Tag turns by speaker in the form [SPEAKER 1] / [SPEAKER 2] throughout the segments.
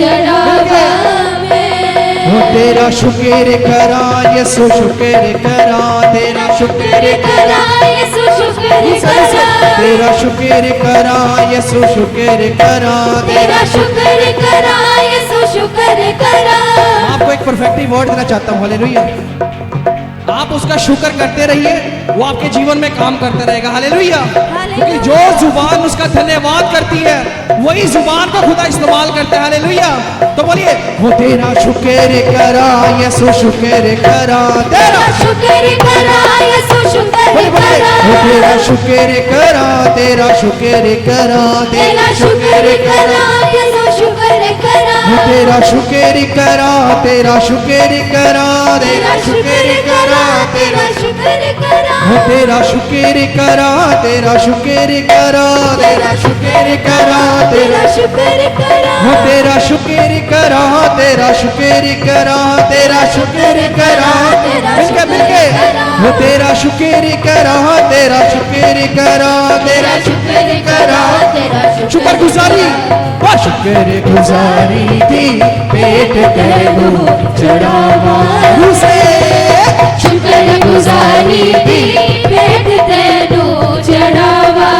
[SPEAKER 1] चढ़ावा
[SPEAKER 2] वो तेरा शुक्र करा यसु शुक्र करा तेरा शुक्र
[SPEAKER 1] करा यसु शुक्र करा
[SPEAKER 2] तेरा शुक्र करा यसु शुक्र करा
[SPEAKER 1] तेरा शुक्र करा यसु शुक्र करा।
[SPEAKER 2] आपको एक परफेक्टली वर्ड देना चाहता हूँ, हालेलुया। आप उसका शुक्र करते रहिए, वो आपके जीवन में काम करता रहेगा, हालेलुया। क्योंकि जो जुबान उसका धन्यवाद करती है वही जुबान को खुदा इस्तेमाल करता है, हालेलुया। तो बोलिए वो तेरा शुक्र करा यसु शुक्र करा तेरा
[SPEAKER 1] शुक्र करा यसु शुक्र करा
[SPEAKER 2] वो तेरा शुक्र करा तेरा शुक्र करा
[SPEAKER 1] तेरा शुक्र करा यसु शुक्र करा
[SPEAKER 2] वो तेरा शुक्र करा तेरा शुक्र करा तेरा शुक्र करा
[SPEAKER 1] तेरा शुक्र करा
[SPEAKER 2] वो तेरा शुक्र करा तेरा शुक्र करा तेरा शुक्र करा
[SPEAKER 1] तेरा शुक्र करा
[SPEAKER 2] वो तेरा शुक्र करा तेरा शुक्र करा तेरा शुक्र करा मिलके मिलके वो तेरा शुक्र करा तेरा शुक्र करा तेरा शुक्र करा शुक्र गुजारी वो शुक्र गुजारी थी पेट तेरू चढ़ावा उसे
[SPEAKER 1] शुक्र गुजारी थी पेट तेरू चढ़ावा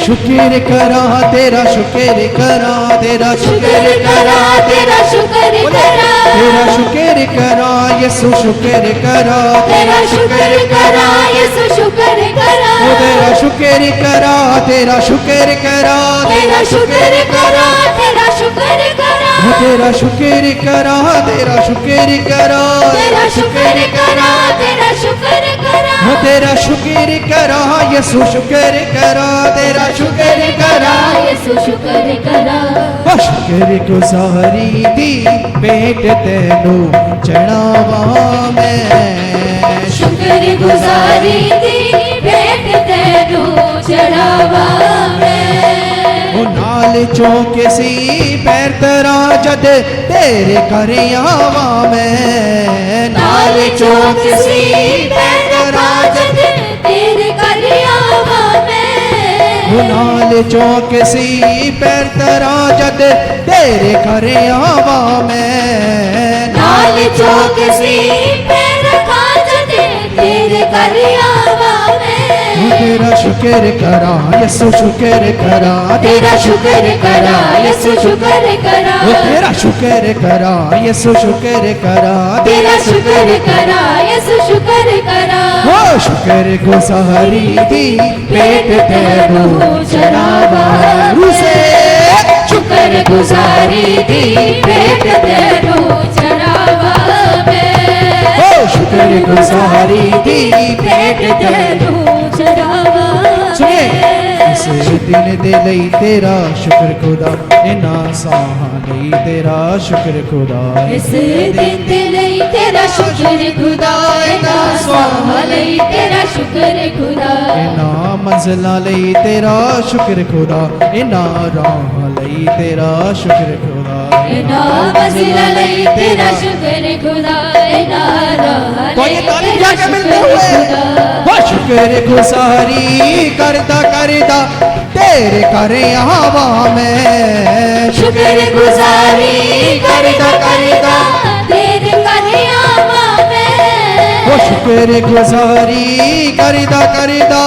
[SPEAKER 2] शुक्र करा तेरा शुक्र करा तेरा शुक्र करा
[SPEAKER 1] तेरा शुक्र करा
[SPEAKER 2] तेरा शुक्र करा यसु शुक्र करा
[SPEAKER 1] तेरा शुक्र करा यसु शुक्र करा
[SPEAKER 2] वो तेरा शुक्र करा तेरा शुक्र करा
[SPEAKER 1] तेरा शुक्र करा तेरा शुक्र करा
[SPEAKER 2] वो तेरा शुक्र करा तेरा शुक्र करा
[SPEAKER 1] तेरा शुक्र करा तेरा शुक्र करा
[SPEAKER 2] वो तेरा शुक्र करा यसु शुक्र करा तेरा शुक्र करा
[SPEAKER 1] यसु शुक्र करा
[SPEAKER 2] वो शुक्र गुजारी दी पेट तेनू चढ़ावा मैं
[SPEAKER 1] शुक्र गुजारी दी भेंट तेरू चढ़ावा
[SPEAKER 2] वो नाल चौके सी पैर तरा जद तेरे घर आवा मैं
[SPEAKER 1] नाल चौक सी पैर राजद तेरे करियावा में
[SPEAKER 2] वो नाल चौके सी पैर तरा जद तेरे घर आवा मैं
[SPEAKER 1] नाल चौक सी पैर राजद तेरे करियावा में
[SPEAKER 2] वो तेरा शुक्र करा यसु शुक्र करा
[SPEAKER 1] तेरा शुक्र करा यसु शुक्र करा
[SPEAKER 2] वो तेरा शुक्र करा यसु शुक्र करा
[SPEAKER 1] तेरा शुक्र करा यसु शुक्र करा
[SPEAKER 2] वो शुक्र गुजारी दी पेट तेरू चढ़ावा उसे
[SPEAKER 1] शुक्र गुजारी दी पेट तेरू चढ़ावा में
[SPEAKER 2] ओ शुक्र गुजारी दी
[SPEAKER 1] पेट तेरू चढ़ावा
[SPEAKER 2] सुनिए इस दिन दे लई तेरा शुक्र खुदा इना साहां लई तेरा शुक्र खुदा
[SPEAKER 1] इस दिन दे लई तेरा शुक्र खुदा इना स्वाहा लई तेरा शुक्र खुदा
[SPEAKER 2] इना मंजिला लई तेरा शुक्र खुदा इना राह लई तेरा शुक्र खुदा
[SPEAKER 1] इना मंजिला लई तेरा शुक्र खुदा इना राह
[SPEAKER 2] तो ये ताली क्या के मिलते हुए वो शुक्र गुजारी करदा करदा तेरे घर आवा मैं
[SPEAKER 1] शुक्र गुजारी करदा करदा तेरे करियावा में
[SPEAKER 2] वो शुक्र गुजारी करदा करदा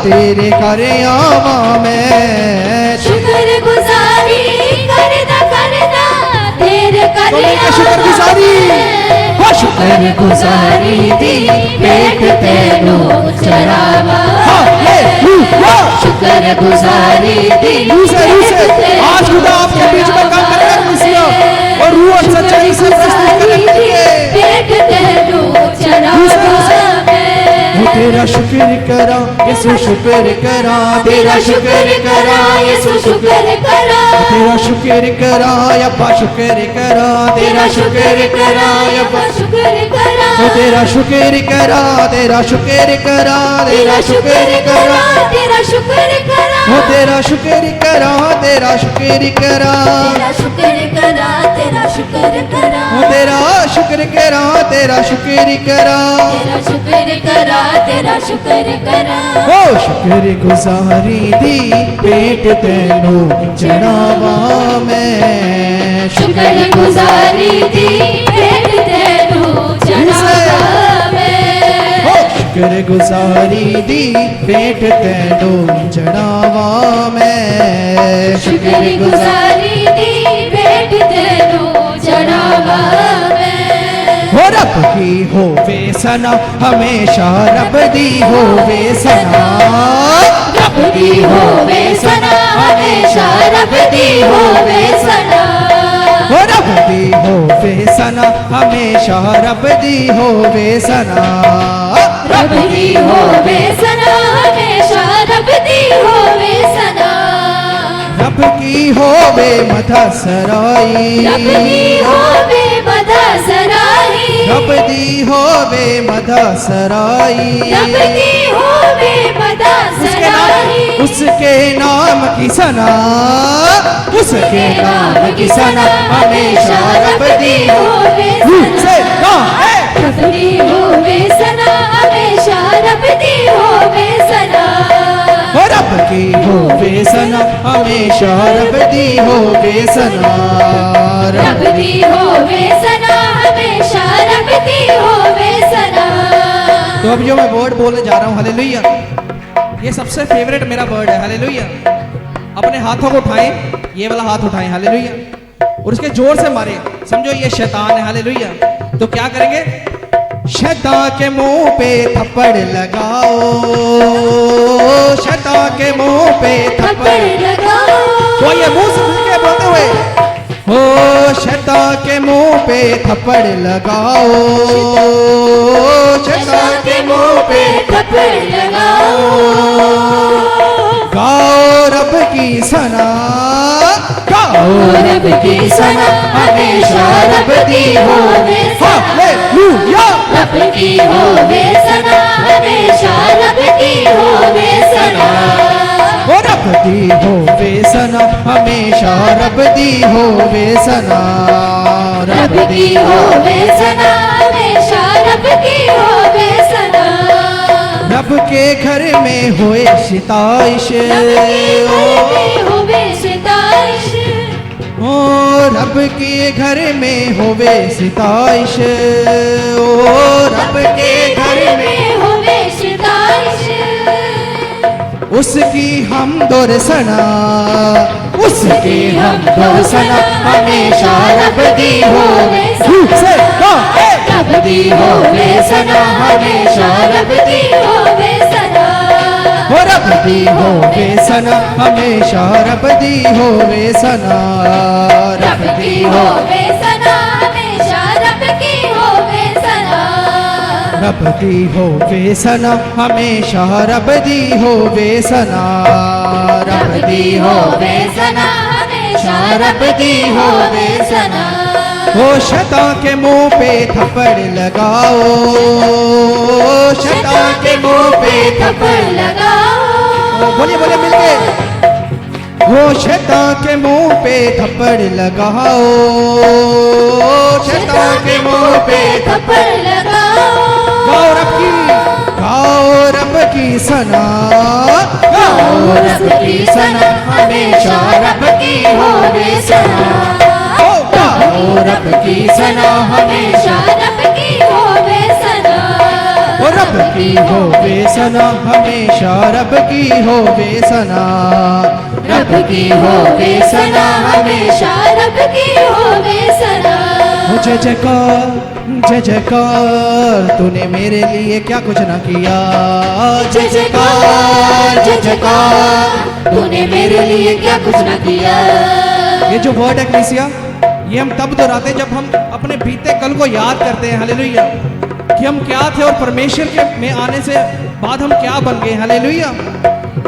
[SPEAKER 2] तेरे घर आवा मैं
[SPEAKER 1] शुक्र गुजारी करदा करदा तेरे करियावा
[SPEAKER 2] शुक्र गुजारी वो शुक्र
[SPEAKER 1] गुजारी दी पेट तेरू चढ़ावा शुक्र गुजारी दी
[SPEAKER 2] आज खुदा आपके बीच में काम करेगा खुशियां और रूह और सच्चाई से प्रस्तुत करेंगे
[SPEAKER 1] पेट तेरू चढ़ावा
[SPEAKER 2] वो तेरा शुक्र करा यसु शुक्र करा
[SPEAKER 1] तेरा शुक्र करा यसु शुक्र करा
[SPEAKER 2] तेरा शुक्र करा अब्बा शुक्र करा तेरा शुक्र करा अब्बा
[SPEAKER 1] शुक्र करा
[SPEAKER 2] तेरा शुक्र करा तेरा शुक्र करा तेरा शुक्र करा
[SPEAKER 1] तेरा शुक्र करा
[SPEAKER 2] वो तेरा शुक्र करा तेरा शुक्र करा
[SPEAKER 1] तेरा शुक्र करा तेरा शुक्र करा
[SPEAKER 2] वो तेरा शुक्र करा तेरा शुक्र करा
[SPEAKER 1] तेरा शुक्र करा तेरा शुक्र करा
[SPEAKER 2] ओ शुक्र गुजारी दी पेट तेनू चढ़ावा मैं
[SPEAKER 1] गुजारी दी भेंट तेनू चढ़ावे
[SPEAKER 2] शुक्र गुजारी दी भेंट तेनू चढ़ावा मैं
[SPEAKER 1] शुक्र गुजारी दी भेंट तेनू चढ़ावा
[SPEAKER 2] हो रब की होवे सना हमेशा रब दी होवे सना
[SPEAKER 1] रब दी होवे सना हमेशा रब दी होवे सना
[SPEAKER 2] हो रब दी होवे सना हमेशा रब दी होवे सना
[SPEAKER 1] रब दी होवे सना हमेशा रब दी होवे सना
[SPEAKER 2] रब की होवे मथा सराई
[SPEAKER 1] रब दी होवे मधा सराही
[SPEAKER 2] रब दी होवे मथा सराई
[SPEAKER 1] रब दी होवे मधा सराही
[SPEAKER 2] उसके नाम की सना उसके नाम की सना हमेशा रब दी
[SPEAKER 1] होवे
[SPEAKER 2] से
[SPEAKER 1] सना रब दी होवे सना हमेशा रब दी होवे सना
[SPEAKER 2] हो रब की होवे सना हमेशा रब दी होवे सना
[SPEAKER 1] रब दी होवे सना हमेशा रब दी होवे सना
[SPEAKER 2] तो अब जो मैं वर्ड बोलने जा रहा हूँ हालेलुया, ये सबसे फेवरेट मेरा वर्ड है हालेलुया। अपने हाथों को उठाएं, ये वाला हाथ उठाएं हालेलुया, और उसके जोर से मारे, समझो ये शैतान है हालेलुया। तो क्या करेंगे, शैतान के मुंह पे थप्पड़ लगाओ, शैतान के मुंह पे
[SPEAKER 1] थप्पड़ लगाओ
[SPEAKER 2] तो ये मुंह से खुल के बोलते हुए हो शैतान के मुंह पे थप्पड़ लगाओ, शैतान के मुंह पे
[SPEAKER 1] थप्पड़ लगाओ
[SPEAKER 2] गाओ रब की सना, गाओ
[SPEAKER 1] रब की सना हमेशा रब दी होवे सना
[SPEAKER 2] हालेलुया।
[SPEAKER 1] रब की होवे सना हमेशा रब की होवे सना
[SPEAKER 2] ओ रब दी होवे सना हमेशा रब दी होवे सना,
[SPEAKER 1] रब की होवे सना हमेशा रब की होवे सना
[SPEAKER 2] रब के घर में होए सिताइश,
[SPEAKER 1] होवे सिताइश
[SPEAKER 2] ओ रब के घर में होवे सिताइश, ओ रब के घर में
[SPEAKER 1] होवे सिताइश
[SPEAKER 2] उसकी हम दौर सना, उसकी हम दौर सना हमेशा रब दी होवे से
[SPEAKER 1] रब दी होवे सना हमेशा रब दी होवे सना
[SPEAKER 2] हो रब दी होवे सना हमेशा रब दी होवे सना,
[SPEAKER 1] रब की होवे सना हमेशा रब की होवे सना
[SPEAKER 2] रब दी होवे सना हमेशा रब दी होवे सना,
[SPEAKER 1] रब दी होवे सना हमेशा रब दी होवे सना
[SPEAKER 2] हो शैतान के मुंह पे थप्पड़ लगाओ, शैतान के मुंह पे
[SPEAKER 1] थप्पड़ लगाओ
[SPEAKER 2] बोलिए बोलिए मिलके हो शैतान के मुंह पे थप्पड़ लगाओ, शैतान के मुंह पे
[SPEAKER 1] थप्पड़ लगाओ
[SPEAKER 2] गाओ रब की सना, गाओ
[SPEAKER 1] रब की सना हमेशा रब की होवे सना
[SPEAKER 2] गाओ
[SPEAKER 1] रब की सना हमेशा रब की होवे सना
[SPEAKER 2] रब की होवे सना हमेशा रब की होवे सना,
[SPEAKER 1] रब की होवे सना हमेशा रब की होवे सना
[SPEAKER 2] जय जयकार जय जयकार तूने मेरे लिए क्या कुछ ना किया,
[SPEAKER 1] जय जयकार तूने मेरे लिए क्या कुछ न किया।
[SPEAKER 2] ये जो वर्ड है कलीसिया, ये हम तब दोहराते हैं जब हम अपने बीते कल को याद करते हैं हालेलुया, कि हम क्या थे और परमेश्वर के में आने से बाद हम क्या बन गए हालेलुया।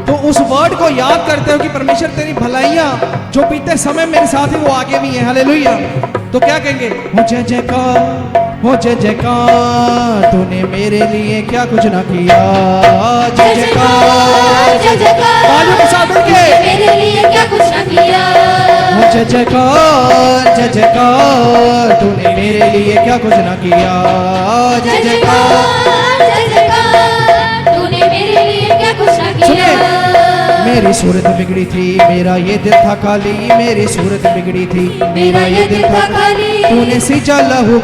[SPEAKER 2] तो उस वर्ड को याद करते हो कि परमेश्वर तेरी भलाइयाँ जो बीते समय मेरे साथ है वो आगे भी है हालेलुया। तो क्या कहेंगे, हो जय जयकार तूने मेरे लिए क्या कुछ ना किया, जय जयकार बाजू के साथ मिलके
[SPEAKER 1] मेरे लिए क्या कुछ न किया।
[SPEAKER 2] हो जय जयकार तूने मेरे लिए क्या कुछ ना किया, जय जयकार
[SPEAKER 1] तूने मेरे लिए क्या कुछ न
[SPEAKER 2] सुनिए
[SPEAKER 1] किया।
[SPEAKER 2] मेरी सूरत बिगड़ी थी, मेरा ये दिल था खाली, मेरी सूरत बिगड़ी थी,
[SPEAKER 1] मेरा ये दिल था खाली,
[SPEAKER 2] तूने सींचा लहू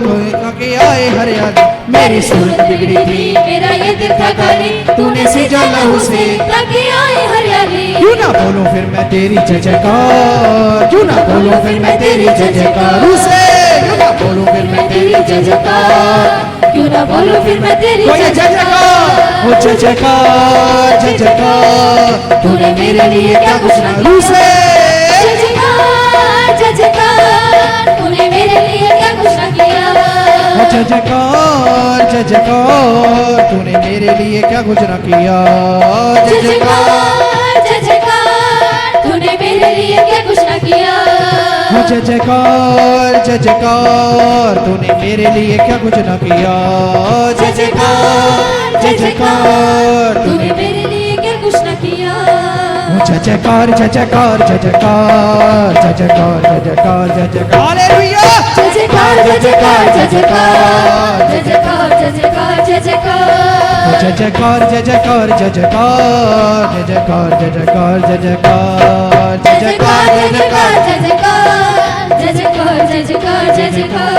[SPEAKER 2] के आए हरियाली।
[SPEAKER 1] मेरी सूरत बिगड़ी थी, मेरा ये दिल था खाली, तूने सींचा लहू से ताकि आए हरियाली।
[SPEAKER 2] क्यों ना बोलूं फिर मैं तेरी जय जयकार, क्यों ना बोलूं फिर मैं तेरी जय जयकार उसे, क्यों ना बोलूं फिर मैं तेरी जय जयकार,
[SPEAKER 1] क्यों ना बोलूं फिर मैं तेरी
[SPEAKER 2] कोई जय जयकार, ओ जय जयकार जय जयकार,
[SPEAKER 1] तूने मेरे लिए क्या कुछ ना किया।
[SPEAKER 2] उसे
[SPEAKER 1] जय जयकार जय जयकार, तूने मेरे लिए क्या कुछ ना किया।
[SPEAKER 2] जय जयकार जय जयकार, तूने मेरे लिए क्या कुछ ना किया।
[SPEAKER 1] जय जयकार जय जयकार, तूने मेरे लिए क्या कुछ ना किया।
[SPEAKER 2] जय जयकार जय जयकार, तूने मेरे लिए क्या कुछ ना किया। जय जयकार जय जयकार,
[SPEAKER 1] तूने मेरे लिए क्या कुछ ना किया।
[SPEAKER 2] जय जयकार जय जयकार जय जयकार जय जयकार जय जयकार जय जयकार हालेलुया।
[SPEAKER 1] जय जयकार जय जयकार जय जयकार जय जयकार जय जयकार जय जयकार
[SPEAKER 2] जय जयकार जय जयकार जय जयकार जय जयकार जय जयकार जय जयकार जय जयकार
[SPEAKER 1] जय जयकार जय जयकार जय जयकार जय जयकार जय जयकार।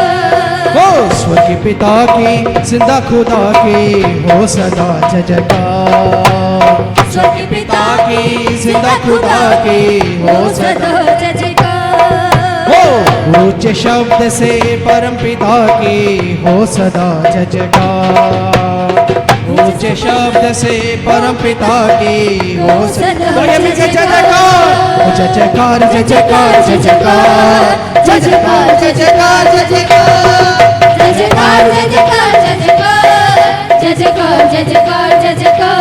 [SPEAKER 2] हो स्वर्गीय पिता की जिंदा खुदा की हो सदा जय जयकार,
[SPEAKER 1] स्वर्गीय पिता
[SPEAKER 2] की जिंदा खुदा की हो सदा।
[SPEAKER 1] सदा जय जयकार।
[SPEAKER 2] हो ऊंचे शब्द से परम पिता की हो सदा जय जयकार, ऊंचे शब्द से परम पिता की हो सदा जय जयकार, जय जयकार जय जयकार जय जयकार जय जयकार जय जयकार जय जयकार
[SPEAKER 1] जय जयकार जय जयकार जय जयकार जय जयकार जय जयकार जय जयकार।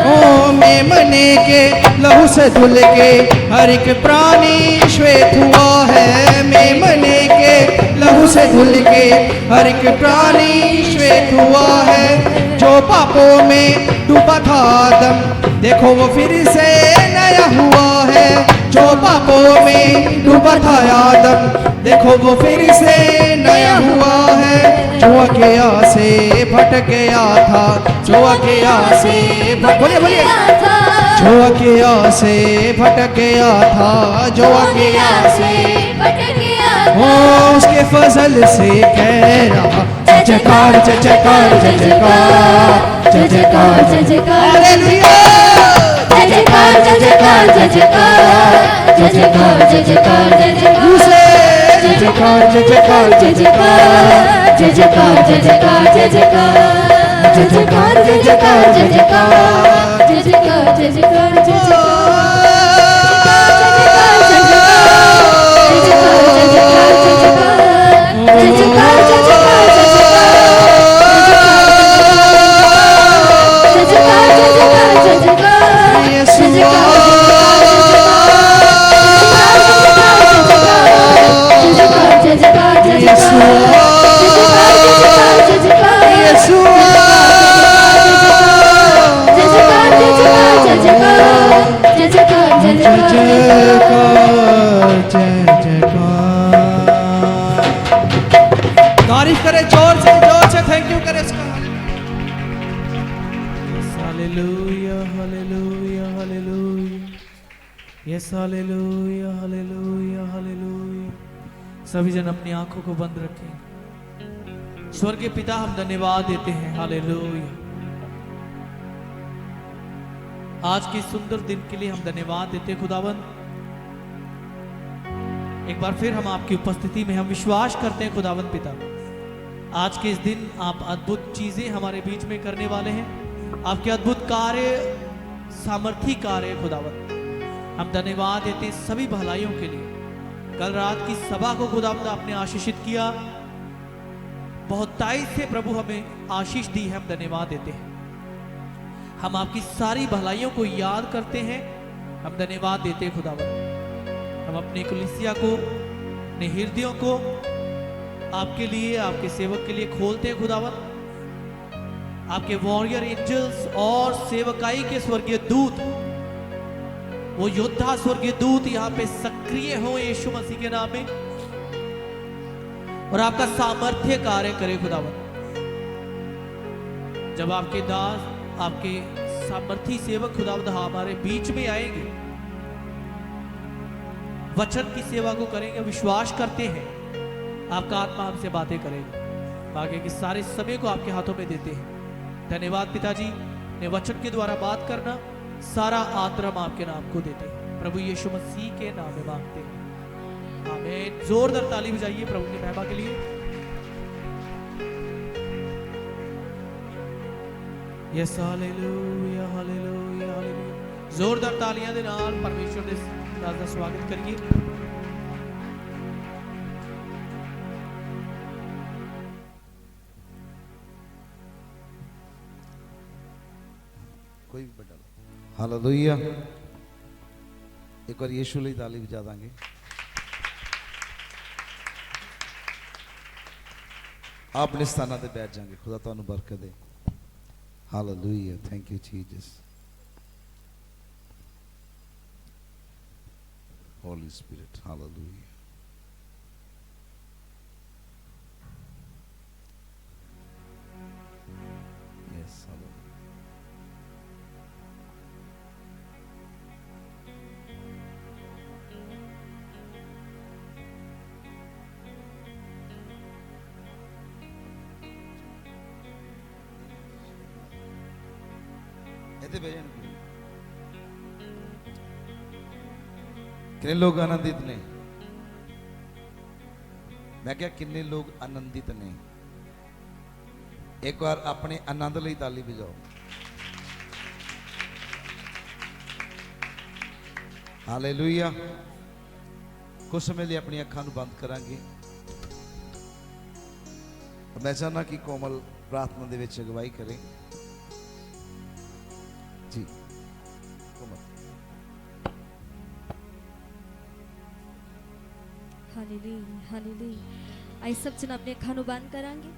[SPEAKER 2] ओ मेमने के लहू से धुल के हर एक प्राणी श्वेत हुआ है, मेमने के लहू से धुल के हर एक प्राणी श्वेत हुआ है। जो पापों में डूबा था आदम, देखो वो फिर से नया हुआ है। जो पापों में डूबा था आदम, देखो वो फिर से नया हुआ है। जो अकिया से भटक गया था, जो अकिया से बोलिए बोलिए, जो अकिया से भटक गया था, जो अकिया
[SPEAKER 1] से भटक गया
[SPEAKER 2] ओ उसके फजल से कह रहा जय जयकार जय जयकार जय जयकार जय जयकार
[SPEAKER 1] जय जयकार
[SPEAKER 2] हालेलुया।
[SPEAKER 1] जय जयकार जय जयकार जय जयकार जय जयकार जय जयकार जय जयकार
[SPEAKER 2] उसे जय जयकार जय जयकार
[SPEAKER 1] जय जयकार जय जयकार जय जयकार जय जयकार जय जयकार जय जयकार जय जयकार जय जयकार जय जयकार जय
[SPEAKER 2] तारीफ करे जोर से थैंक यू करे इसका। Hallelujah hallelujah hallelujah yes hallelujah hallelujah hallelujah. सभी जन अपनी आंखों को बंद रखें। स्वर्गीय पिता हम धन्यवाद देते हैं हालेलुया। आज के सुंदर दिन के लिए हम धन्यवाद देते हैं खुदावंद। एक बार फिर हम आपकी उपस्थिति में हम विश्वास करते हैं खुदावंद पिता, आज के इस दिन आप अद्भुत चीजें हमारे बीच में करने वाले हैं। आपके अद्भुत कार्य, सामर्थी कार्य खुदावंद, हम धन्यवाद देते हैं सभी भलाइयों के लिए। कल रात की सभा को खुदावंद आपने आशीषित किया, बहुतायत से प्रभु हमें आशीष दी है, हम धन्यवाद देते हैं। हम आपकी सारी भलाइयों को याद करते हैं, हम धन्यवाद देते हैं खुदावंद। हम अपने कलीसिया को, अपने हृदयों को आपके लिए, आपके सेवक के लिए खोलते हैं खुदावंद। आपके वॉरियर एंजल्स और सेवकाई के स्वर्गीय दूत, वो योद्धा स्वर्गीय दूत यहाँ पे सक्रिय हो यीशु मसीह के नाम में, और आपका सामर्थ्य कार्य करे खुदावंद। जब आपके दास आपके
[SPEAKER 3] सामर्थी सेवक खुदावंद हमारे बीच में आएंगे, वचन की सेवा को करेंगे। विश्वास करते हैं आपका आत्मा हमसे बातें करेगा। आगे के सारे समय को आपके हाथों में देते हैं। धन्यवाद पिताजी, ने वचन के द्वारा बात करना, सारा आदर आपके नाम को देते हैं, प्रभु यीशु मसीह के नाम में मांगते हैं, आमीन। जोरदार ताली बजाइए प्रभु की महिमा के लिए। Yes hallelujah hallelujah hallelujah. जोरदार तालियां दे नाल परमेश्वर दे नाम दा स्वागत करिए।
[SPEAKER 4] कोई भी बड़ा हालेलुया। एक बार यीशु ਲਈ ਤਾਲੀ ਵਜਾ ਦਾਂਗੇ। ਆਪਣੇ ਸਥਾਨਾਂ ਤੇ ਬੈਠ ਜਾਾਂਗੇ। ਖੁਦਾ ਤੁਹਾਨੂੰ ਬਰਕਤ ਦੇ। Hallelujah, thank you Jesus. Holy Spirit, hallelujah. Yes, hallelujah. ਇਹਦੇ ਬੈਠਣ कितने लोग आनंदित ने? मैं क्या कितने लोग आनंदित ने? एक बार अपने आनंद ਲਈ ताली बजाओ। हालेलुया। कुछ समय लिए अपनी अखां नूं बंद करांगे। मैं चाहना कि कोमल प्रार्थना दे विच अगवाई करे जी। कोमल।
[SPEAKER 1] Hallelujah hallelujah. आई सब जन अपने अखां बंद करांगे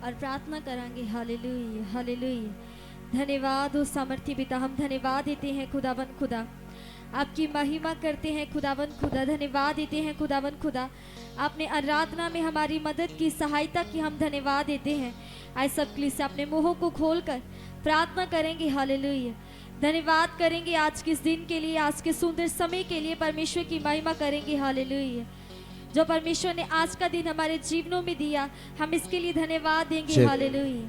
[SPEAKER 1] और प्रार्थना करांगे। Hallelujah hallelujah. धन्यवाद हो सामर्थी पिता, हम धन्यवाद देते हैं खुदावन खुदा, आपकी महिमा करते हैं खुदावन खुदा। धन्यवाद देते हैं खुदावन खुदा, आपने आराधना में हमारी मदद की, सहायता की, हम धन्यवाद देते हैं। आई सब के लिए से अपने मुंहों को खोलकर प्रार्थना करेंगे। हालेलुया। धन्यवाद करेंगे आज के इस दिन के लिए, आज के सुंदर समय के लिए परमेश्वर की महिमा करेंगे। हालेलुया। जो परमेश्वर ने आज का दिन हमारे जीवनों में दिया, हम इसके लिए धन्यवाद देंगे। Hallelujah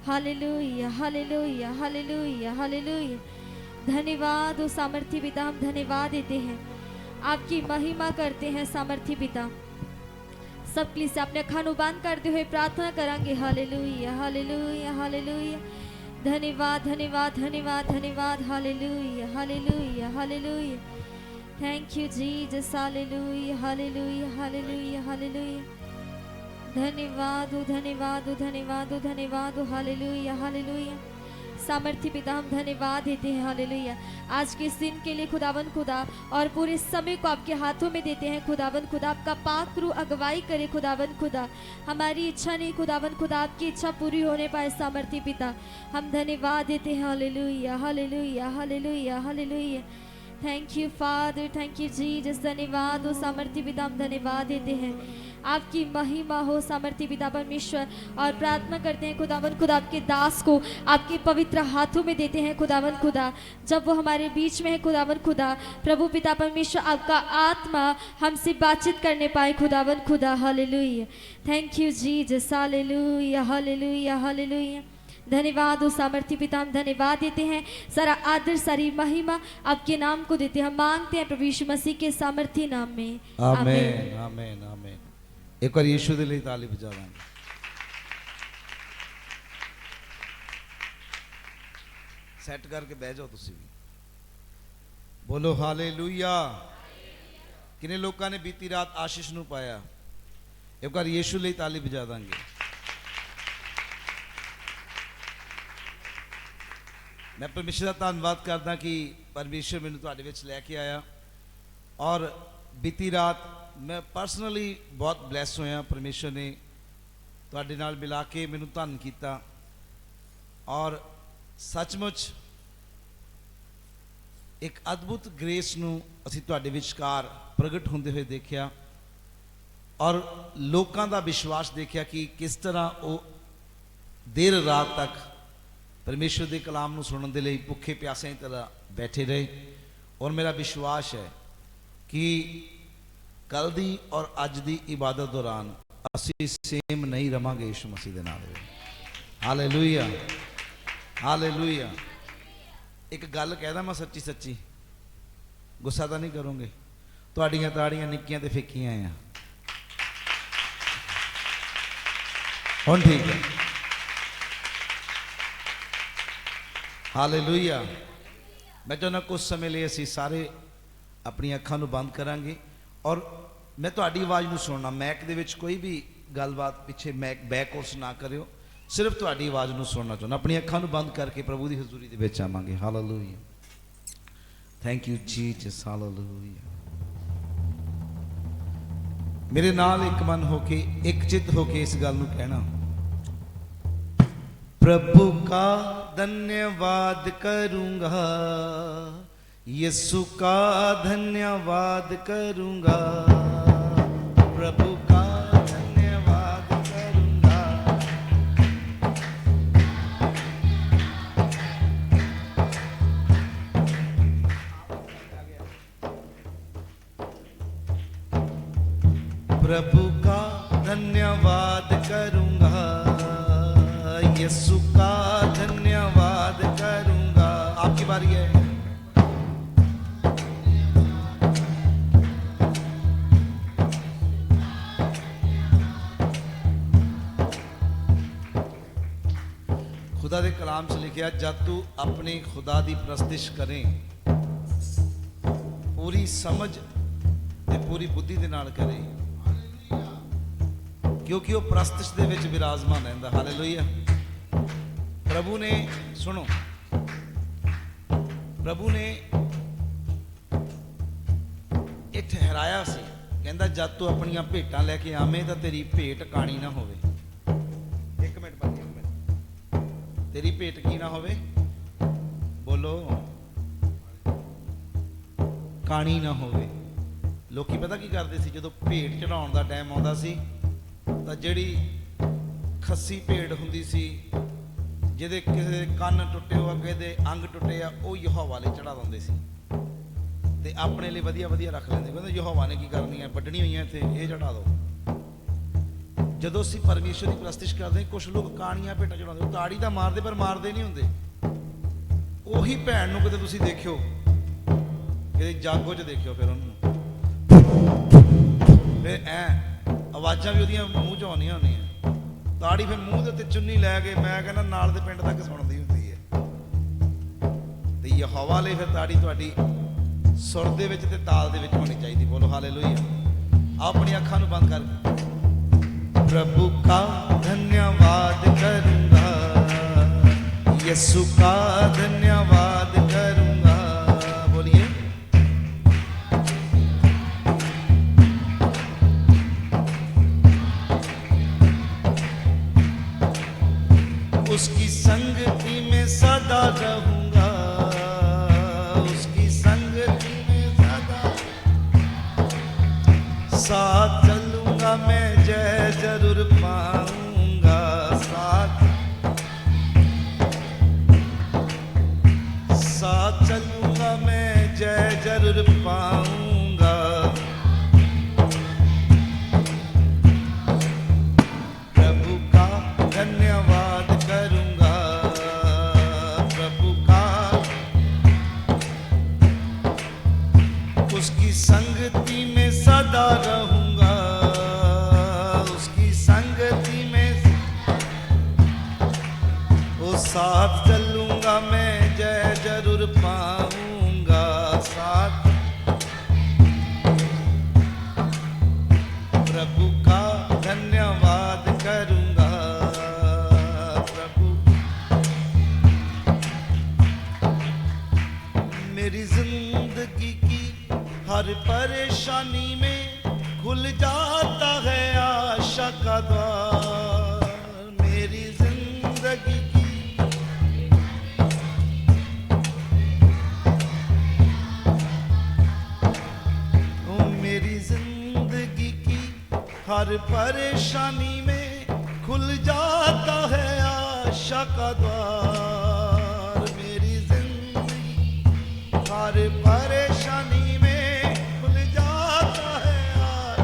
[SPEAKER 1] hallelujah hallelujah hallelujah hallelujah. धन्यवाद हो सामर्थी पिता, हम धन्यवाद देते हैं, आपकी महिमा करते हैं सामर्थी पिता। सब के लिए से अपने खानों बंद करते हुए प्रार्थना करेंगे। Hallelujah hallelujah hallelujah. धन्यवाद धन्यवाद धन्यवाद धन्यवाद। Hallelujah hallelujah hallelujah. Thank you Jesus. Hallelujah hallelujah hallelujah hallelujah. धन्यवाद धन्यवाद धन्यवाद धन्यवाद। Hallelujah hallelujah. सामर्थ्य पिता, हम धन्यवाद देते हैं। हालेलुया। आज के इस दिन के लिए खुदावन खुदा और पूरे समय को आपके हाथों में देते हैं। खुदावन खुदा आपका पाक रूह अगुवाई करे। खुदावन खुदा हमारी इच्छा नहीं, खुदावन खुदा आपकी इच्छा पूरी होने पाए। सामर्थ्य पिता, हम धन्यवाद देते हैं। Hallelujah hallelujah hallelujah hallelujah. Thank you father, thank you Jesus. धन्यवाद हो सामर्थ्य पिता, हम धन्यवाद देते हैं, आपकी महिमा हो सामर्थ्य पिता परमेश्वर। और प्रार्थना करते हैं खुदावन खुदा, आपके दास को आपके पवित्र हाथों में देते हैं। खुदावन खुदा जब वो हमारे बीच में है, खुदावन खुदा प्रभु पिता परमेश्वर, आपका आत्मा हमसे बातचीत करने पाए। खुदावन खुदा hallelujah. Thank you Jesus. Hallelujah hallelujah hallelujah. धन्यवाद हो सामर्थ्य पिता, हम धन्यवाद देते हैं, सारा आदर सारी महिमा आपके नाम को देते हैं। हम मांगते हैं प्रभु यीशु मसीह के सामर्थ्य नाम में,
[SPEAKER 4] आमीन आमीन आमीन। एक बार यीशु दे लिए ताली बजा देंगे। सेट करके बह जाओ तुसी भी, बोलो हालेलुया। किन्ने लोगों ने बीती रात आशीष नूं पाया? एक बार यीशु लिए ताली बजा देंगे। मैं परमेश्वर का धन्यवाद करदा कि परमेश्वर मैनूं तुहाडे विच लैके आया। और बीती रात मैं पर्सनली बहुत ब्लैस होया। परमेश्वर ने तुहाडे नाल मिला के मैनूं धन कीता और सचमुच एक अद्भुत ग्रेस नूं असीं तुहाडे विचकार प्रगट होंदे हुए देखिया और लोकां दा विश्वास देखिया कि किस तरह वो देर रात तक परमेश्वर के कलाम को सुनने के लिए भुखे प्यासे की तरह बैठे रहे। और मेरा विश्वास है कि कल दी और अज की इबादत दौरान असी सेम नहीं रवांगे यीशु मसीह के नाम। Hallelujah hallelujah. एक गल कहदा मैं सच्ची सच्ची, गुस्सा तो नहीं करोगे? तुहाड़ियां ताड़ियां निक्कियां ते फिक्कियां आ। हुण ठीक है। हालेलुया। मैं चाहना कुछ समय लिए असी सारे अपनी अखां नूं बंद करांगे और मैं तुहाडी आवाज़ नूं सुनना। मैक दे विच कोई भी गलबात पिछे मैक बैक कोर्स ना करियो, सिर्फ तुहाडी आवाज़ नूं सुनना चाहना। अपनी अखां नूं बंद करके प्रभु की हजूरी दे विच आवांगे। Hallelujah. Thank you Jesus. Hallelujah. मेरे नाल एक मन होके एक चित होके इस गल नूं कहना, प्रभु का धन्यवाद करूंगा, यीशु का धन्यवाद करूंगा, प्रभु का धन्यवाद करूंगा। प्रभु का धन्यवाद करूंगा, यीशु का धन्यवाद करूंगा। आपकी बारी है। खुदा दे कलाम से लिखा, जब तू अपने खुदा दी प्रस्तिश करें पूरी समझ ते पूरी बुद्धि दे नाल करें, क्योंकि वह प्रस्तिश दे विच विराजमान रहंदा। हालेलुया। प्रभु ने सुनो, प्रभु ने ये ठहराया सी, कहंदा जब तू अपनियां भेटां लैके आवें तां तेरी भेट काणी ना होवे। एक मिनट बाद, एक मिनट। तेरी भेट की ना होवे? बोलो, काणी ना होवे। लोकी पता की करते सी, जदों भेट चढ़ाउण दा टाइम आउंदा सी तां जिहड़ी खस्सी भेट हुंदी सी, जिहदे किसे कंन टुटे हो, अगे दे अंग टुटे आ, वो यहोवा ले चढ़ा दिंदे सी ते अपने लिए वधिया वधिया रख लेंदे। कहंदे यहोवा ने की करनी है, वड्डणी होई है इत्थे, ये चढ़ा दो। जदों असीं परमेश्वर की प्रस्तिश करदे, कुछ लोग काणियां भेटां चढ़ाउंदे, ताड़ी तां मारदे पर मारदे नहीं हुंदे। ओही भैण नूं किते तुसीं देखिओ, किते जागो च देखिओ, फिर उहनूं फिर ऐ आवाज़ां भी उहदियां मूँह चों आउंदियां होंदियां, ताड़ी फिर मूँह दे उत्ते चुन्नी लै के मैं कहना नाल दे पिंड तक सुणदी हुंदी है। ते यहोवा लई फिर ताड़ी तुहाडी सुर दे विच ते ताल दे विच होनी चाहिदी। बोलो हालेलुया। आओ अपनी अखां नूं बंद कर। प्रभु का धन्यवाद करूंगा, यीशु का धन्यवाद करूंगा। बोलिए, उसकी संगति में सदा रहूंगा, उसकी संगति में सदा साथ चलूंगा मैं, जय जरूर पाऊंगा। साथ चलूंगा मैं, जय जरूर पाऊंगा। प्रभु का धन्यवाद करूंगा, प्रभु का, उसकी संगति में सदा रहूंगा, उसकी संगति में वो साथ चलूंगा मैं, जय जरूर पाऊंगा। साथ प्रभु का धन्यवाद करूंगा, प्रभु मेरी जिंदगी की हर परेशानी में खुल जाता है आशा का द्वार। मेरी जिंदगी की मेरी जिंदगी की हर परेशानी में खुल जाता है आशा का द्वार। हर परेशानी में खुल जाता है यार।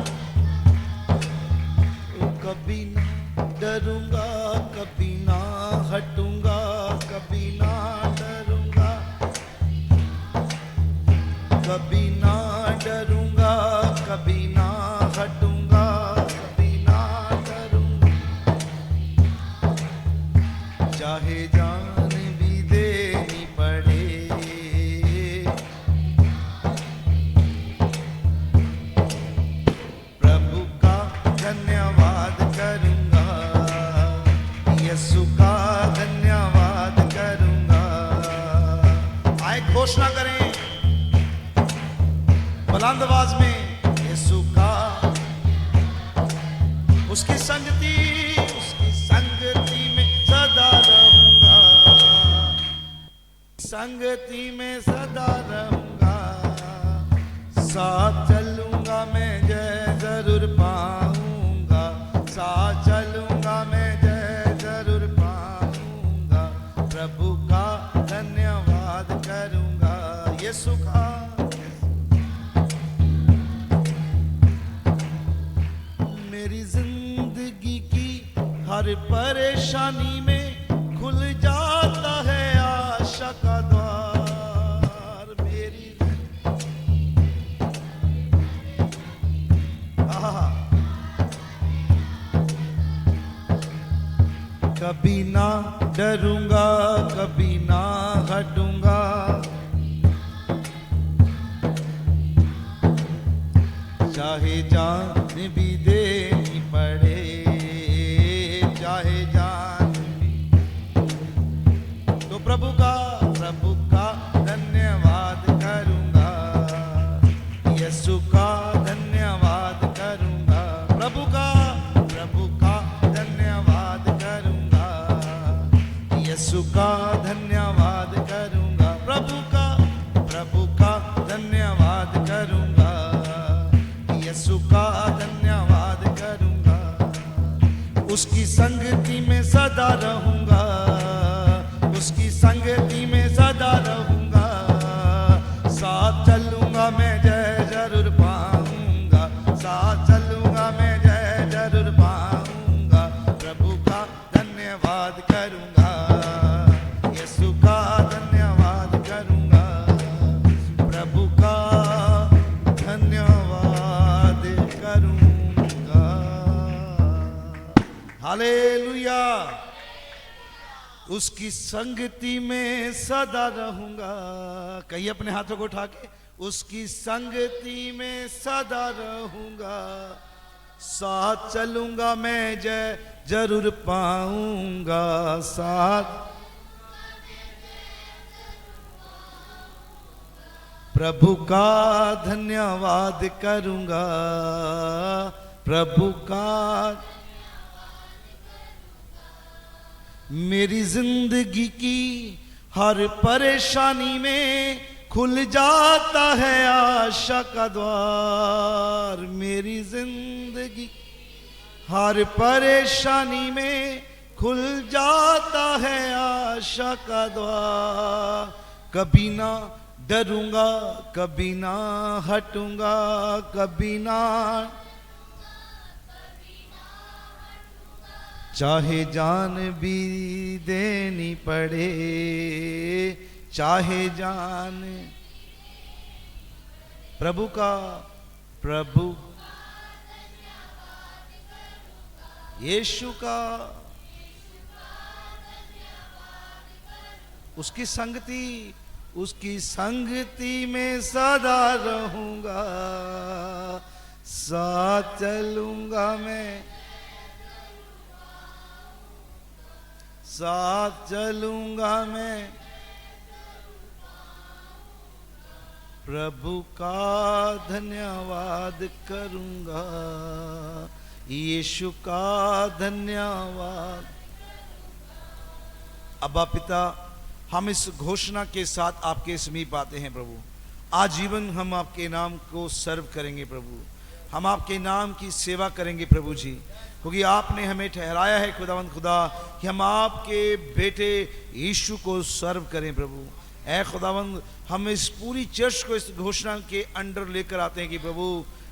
[SPEAKER 4] कभी ना डरूंगा, कभी ना हटूंगा, कभी ना डरूंगा, कभी ना डरूंगा, कभी ना हटूंगा, कभी ना डरूंगा, चाहे जान भी देनी पड़े। प्रभु का धन्यवाद करूंगा, यीशु का धन्यवाद करूंगा। आए घोषणा करें बुलंद आवाज में, यीशु का, उसकी संगति में सदा रहूंगा, संगति में सदा रहूंगा। साथ चलूंगा मैं जय जरूर पाऊंगा, साथ चलूंगा मैं जय जरूर पाऊंगा। प्रभु का धन्यवाद करूंगा, यीशु का। मेरी जिंदगी की हर परेशानी में खुल जाता है आशा का द्वार। मेरी कभी ना डरूंगा, कभी ना हटूंगा, चाहे जान भी देनी पड़े, चाहे जान भी। तो प्रभु का धन्यवाद करूंगा, यीशु का धन्यवाद करूंगा। प्रभु का धन्यवाद करूंगा, यीशु का धन्यवाद करूंगा। प्रभु का धन्यवाद करूंगा, यीशु का धन्यवाद करूंगा। उसकी संगति में सदा रहूंगा, उसकी संगति में सदा रहूंगा। साथ चलूंगा मैं जय जरूर पाऊंगा, साथ चलूंगा मैं जय जरूर पाऊंगा। प्रभु का धन्यवाद करूंगा, यीशु का धन्यवाद करूंगा। प्रभु का धन्यवाद करूंगा। हालेलुया। उसकी संगति में सदा रहूंगा। कहिए अपने हाथों को उठा के, उसकी संगति में सदा रहूंगा। साथ चलूंगा मैं जय जरूर पाऊंगा, साथ। प्रभु का धन्यवाद करूंगा, प्रभु का। मेरी जिंदगी की हर परेशानी में खुल जाता है आशा का द्वार। मेरी जिंदगी हर परेशानी में खुल जाता है आशा का द्वार। कभी ना डरूंगा, कभी ना हटूंगा, कभी ना, चाहे जान भी देनी पड़े, चाहे जान। प्रभु यीशु का, उसकी संगति में सदा रहूंगा। साथ चलूंगा मैं, साथ चलूंगा मैं। प्रभु का धन्यवाद करूंगा, यीशु का धन्यवाद। अब्बा पिता, हम इस घोषणा के साथ आपके समीप आते हैं प्रभु। आजीवन हम आपके नाम को सर्व करेंगे प्रभु, हम आपके नाम की सेवा करेंगे प्रभु जी, क्योंकि आपने हमें ठहराया है खुदावंद खुदा कि हम आपके बेटे यीशु को सर्व करें प्रभु। ऐ खुदावंद हम इस पूरी चर्च को इस घोषणा के अंडर लेकर आते हैं कि प्रभु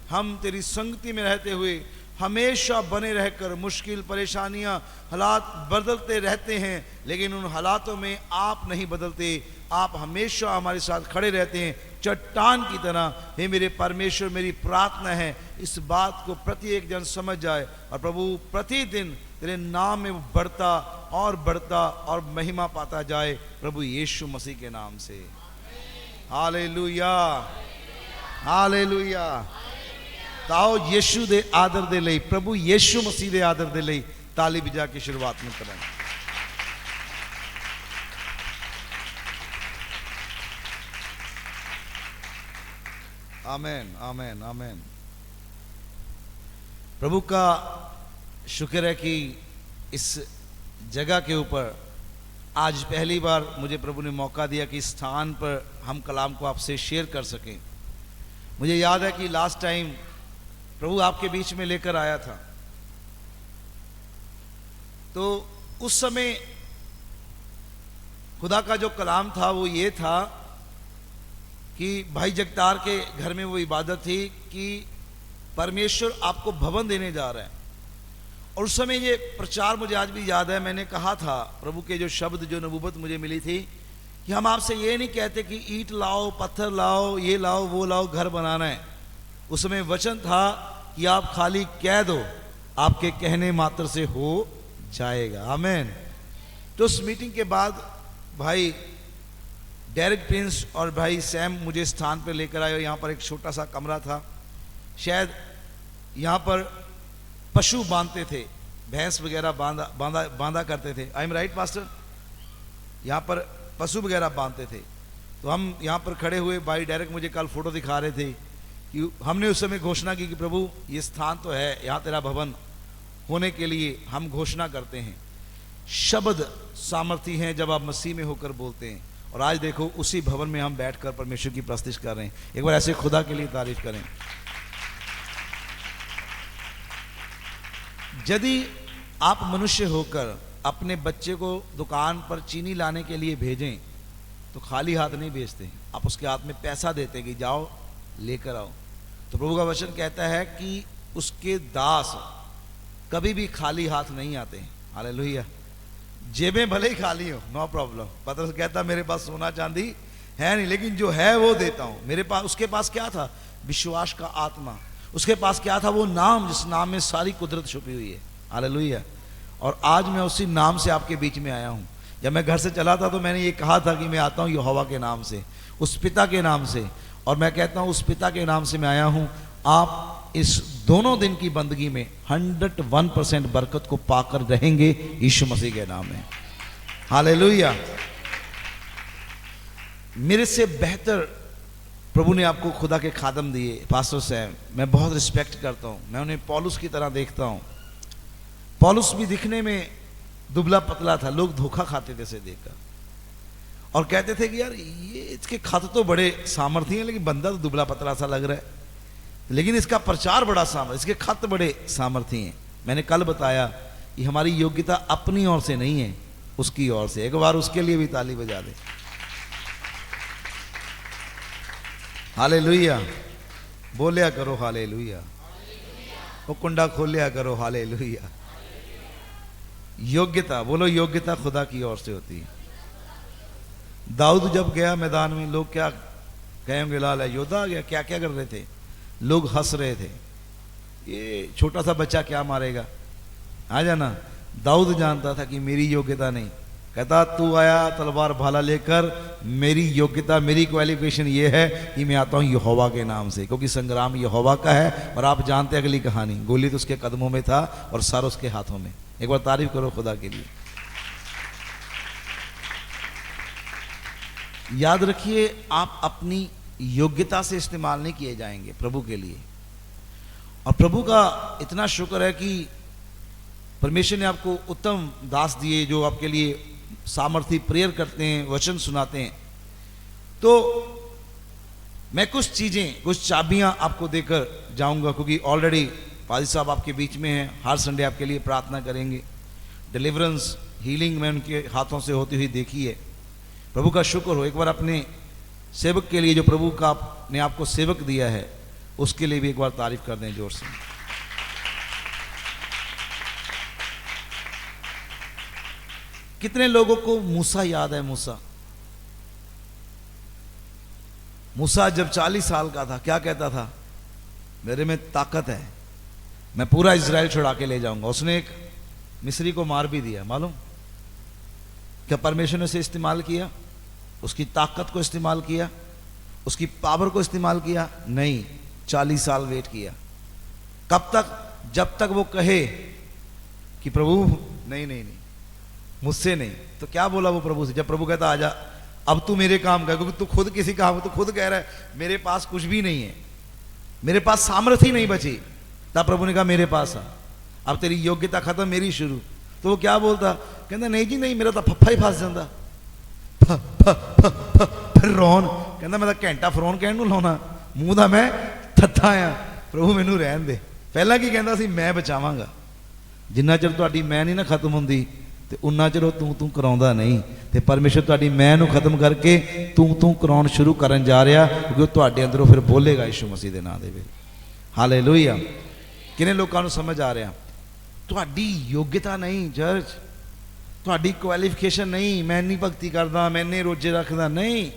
[SPEAKER 4] हम तेरी संगति में रहते हुए हमेशा बने रहकर, मुश्किल परेशानियां हालात बदलते रहते हैं लेकिन उन हालातों में आप नहीं बदलते, आप हमेशा हमारे साथ खड़े रहते हैं चट्टान की तरह। हे मेरे परमेश्वर, मेरी प्रार्थना है इस बात को प्रत्येक जन समझ जाए और प्रभु प्रतिदिन तेरे नाम में बढ़ता और महिमा पाता जाए, प्रभु यीशु मसीह के नाम से। Hallelujah, hallelujah. ताओ यीशु दे आदर दे लई, प्रभु यीशु मसीह दे आदर दे लई ताली बजा के शुरुआत में करें। आमेन, आमेन, आमेन। प्रभु का शुक्र है कि इस जगह के ऊपर आज पहली बार मुझे प्रभु ने मौका दिया कि इस स्थान पर हम कलाम को आपसे शेयर कर सकें। मुझे याद है कि लास्ट टाइम प्रभु आपके बीच में लेकर आया था, तो उस समय खुदा का जो कलाम था वो ये था कि भाई जगतार के घर में वो इबादत थी कि परमेश्वर आपको भवन देने जा रहा है। और उस समय ये प्रचार मुझे आज भी याद है, मैंने कहा था प्रभु के जो शब्द, जो नबूवत मुझे मिली थी कि हम आपसे ये नहीं कहते कि ईंट लाओ, पत्थर लाओ, ये लाओ, वो लाओ, घर बनाना है। उस समय वचन था कि आप खाली कह दो, आपके कहने मात्र से हो जाएगा। आमीन। तो उस मीटिंग के बाद भाई डेरिक प्रिंस और भाई सैम मुझे स्थान पर लेकर आए और यहाँ पर एक छोटा सा कमरा था, शायद यहाँ पर पशु बांधते थे, भैंस वगैरह बांधा करते थे। I am right pastor? यहाँ पर पशु वगैरह बांधते थे। तो हम यहाँ पर खड़े हुए, भाई डायरेक्ट मुझे कल फोटो दिखा रहे थे कि हमने उस समय घोषणा की कि प्रभु ये स्थान तो है, यहाँ तेरा भवन होने के लिए हम घोषणा करते हैं। शब्द सामर्थी हैं जब आप मसीह में होकर बोलते हैं। और आज देखो उसी भवन में हम बैठकर परमेश्वर की प्रस्तुति कर रहे हैं। एक बार ऐसे खुदा के लिए तारीफ करें। यदि आप मनुष्य होकर अपने बच्चे को दुकान पर चीनी लाने के लिए भेजें तो खाली हाथ नहीं भेजते, आप उसके हाथ में पैसा देते कि जाओ लेकर आओ। तो प्रभु का वचन कहता है कि उसके दास कभी भी खाली हाथ नहीं आते हैं। हालेलुया। जेबें भले ही खाली हो, नो प्रॉब्लम। पतरस कहता मेरे पास सोना चांदी है नहीं, लेकिन जो है वो देता हूं। मेरे पास, उसके पास क्या था? विश्वास का आत्मा। उसके पास क्या था? वो नाम जिस नाम में सारी कुदरत छुपी हुई है। हालेलुया। और आज मैं उसी नाम से आपके बीच में आया हूं। जब मैं घर से चला था तो मैंने ये कहा था कि मैं आता हूं यहोवा के नाम से, उस पिता के नाम से। और मैं कहता हूं उस पिता के नाम से मैं आया हूं। आप इस दोनों दिन की बंदगी में 101% बरकत को पाकर रहेंगे यीशु मसीह के नाम में। हालेलुया। मेरे से बेहतर प्रभु ने आपको खुदा के खादम दिए। पास्टर साहब मैं बहुत रिस्पेक्ट करता हूं, मैं उन्हें पौलुस की तरह देखता हूं। पौलुस भी दिखने में दुबला पतला था, लोग धोखा खाते थे इसे देखकर और कहते थे कि यार ये इसके खत तो बड़े सामर्थी हैं लेकिन बंदा तो दुबला पतला सा लग रहा है, लेकिन इसका प्रचार बड़ा सामर्थ्य, इसके खत बड़े सामर्थी हैं। मैंने कल बताया कि हमारी योग्यता अपनी ओर से नहीं है, उसकी ओर से। एक बार उसके लिए भी ताली बजा दे। हालेलुया। बोलिया करो हालेलुया। वो कुंडा खोलिया करो हालेलुया। योग्यता, बोलो योग्यता खुदा की ओर से होती है। दाऊद जब गया मैदान में, लोग क्या कहेंगे, लाल है योद्धा आ गया। क्या क्या कर रहे थे? लोग हंस रहे थे, ये छोटा सा बच्चा क्या मारेगा, आ जाना। दाऊद जानता था कि मेरी योग्यता नहीं। कहता तू आया तलवार भाला लेकर, मेरी योग्यता, मेरी क्वालिफिकेशन ये है कि मैं आता हूं यहोवा के नाम से, क्योंकि संग्राम यहोवा का है। और आप जानते हैं अगली कहानी, गोली तो उसके कदमों में था और सर उसके हाथों में। एक बार तारीफ करो खुदा के लिए। याद रखिए आप अपनी योग्यता से इस्तेमाल नहीं किए जाएंगे प्रभु के लिए। और प्रभु का इतना शुक्र है कि परमेश्वर ने आपको उत्तम दास दिए जो आपके लिए सामर्थी प्रेयर करते हैं, वचन सुनाते हैं। तो मैं कुछ चीजें, कुछ चाबियां आपको देकर जाऊंगा, क्योंकि ऑलरेडी पादी साहब आपके बीच में हैं। हर संडे आपके लिए प्रार्थना करेंगे। डिलीवरेंस, हीलिंग में उनके हाथों से होती हुई देखी है। प्रभु का शुक्र हो। एक बार अपने सेवक के लिए, जो प्रभु का ने आपको सेवक दिया है, उसके लिए भी एक बार तारीफ कर दें जोर से। कितने लोगों को मूसा याद है? मूसा जब 40 साल का था, क्या कहता था? मेरे में ताकत है, मैं पूरा इजराइल छुड़ा के ले जाऊंगा। उसने एक मिस्री को मार भी दिया, मालूम? क्या परमेश्वर ने उसे इस्तेमाल किया? उसकी ताकत को इस्तेमाल किया? उसकी पावर को इस्तेमाल किया? नहीं, 40 साल वेट किया। कब तक? जब तक वो कहे कि प्रभु नहीं नहीं नहीं, मुझसे नहीं। तो क्या बोला वो प्रभु से? जब प्रभु कहता आजा, अब तू मेरे काम कर, क्योंकि तू खुद किसी काम, तू खुद कह रहा है मेरे पास कुछ भी नहीं है, मेरे पास सामर्थ्य ही नहीं बची। तब प्रभु ने कहा मेरे पास आ, अब तेरी योग्यता खत्म, मेरी शुरू। तो वो क्या बोलता? कहता नहीं जी नहीं, मेरा तो फप्फा ही फस जाता। फिर रोन कहता मैं तो घंटा फरोन कहन नूं लाउणा, मूंह दा मैं थत्था आ, प्रभु मैनू रहन दे। पहला की कहता सी मैं बचावांगा। जिन्ना चिर तुहाडी मैं नहीं ना खत्म हुंदी ते उन्ना चिर तू कराउंदा नहीं। ते परमेश्वर तुहाडी मैं नूं खत्म करके तू कराउण शुरू करन जा रहा, क्योंकि तुहाडे अंदरों फिर बोलेगा यीशु मसीह दे नाम दे विच। हालेलुया। किने लोकां नूं समझ आ रहा? तुहाडी योग्यता नहीं चर्च, तुहाडी क्वालिफिकेशन नहीं, मैं नहीं भगती करदा, मैं नहीं रोजे रखदा, नहीं।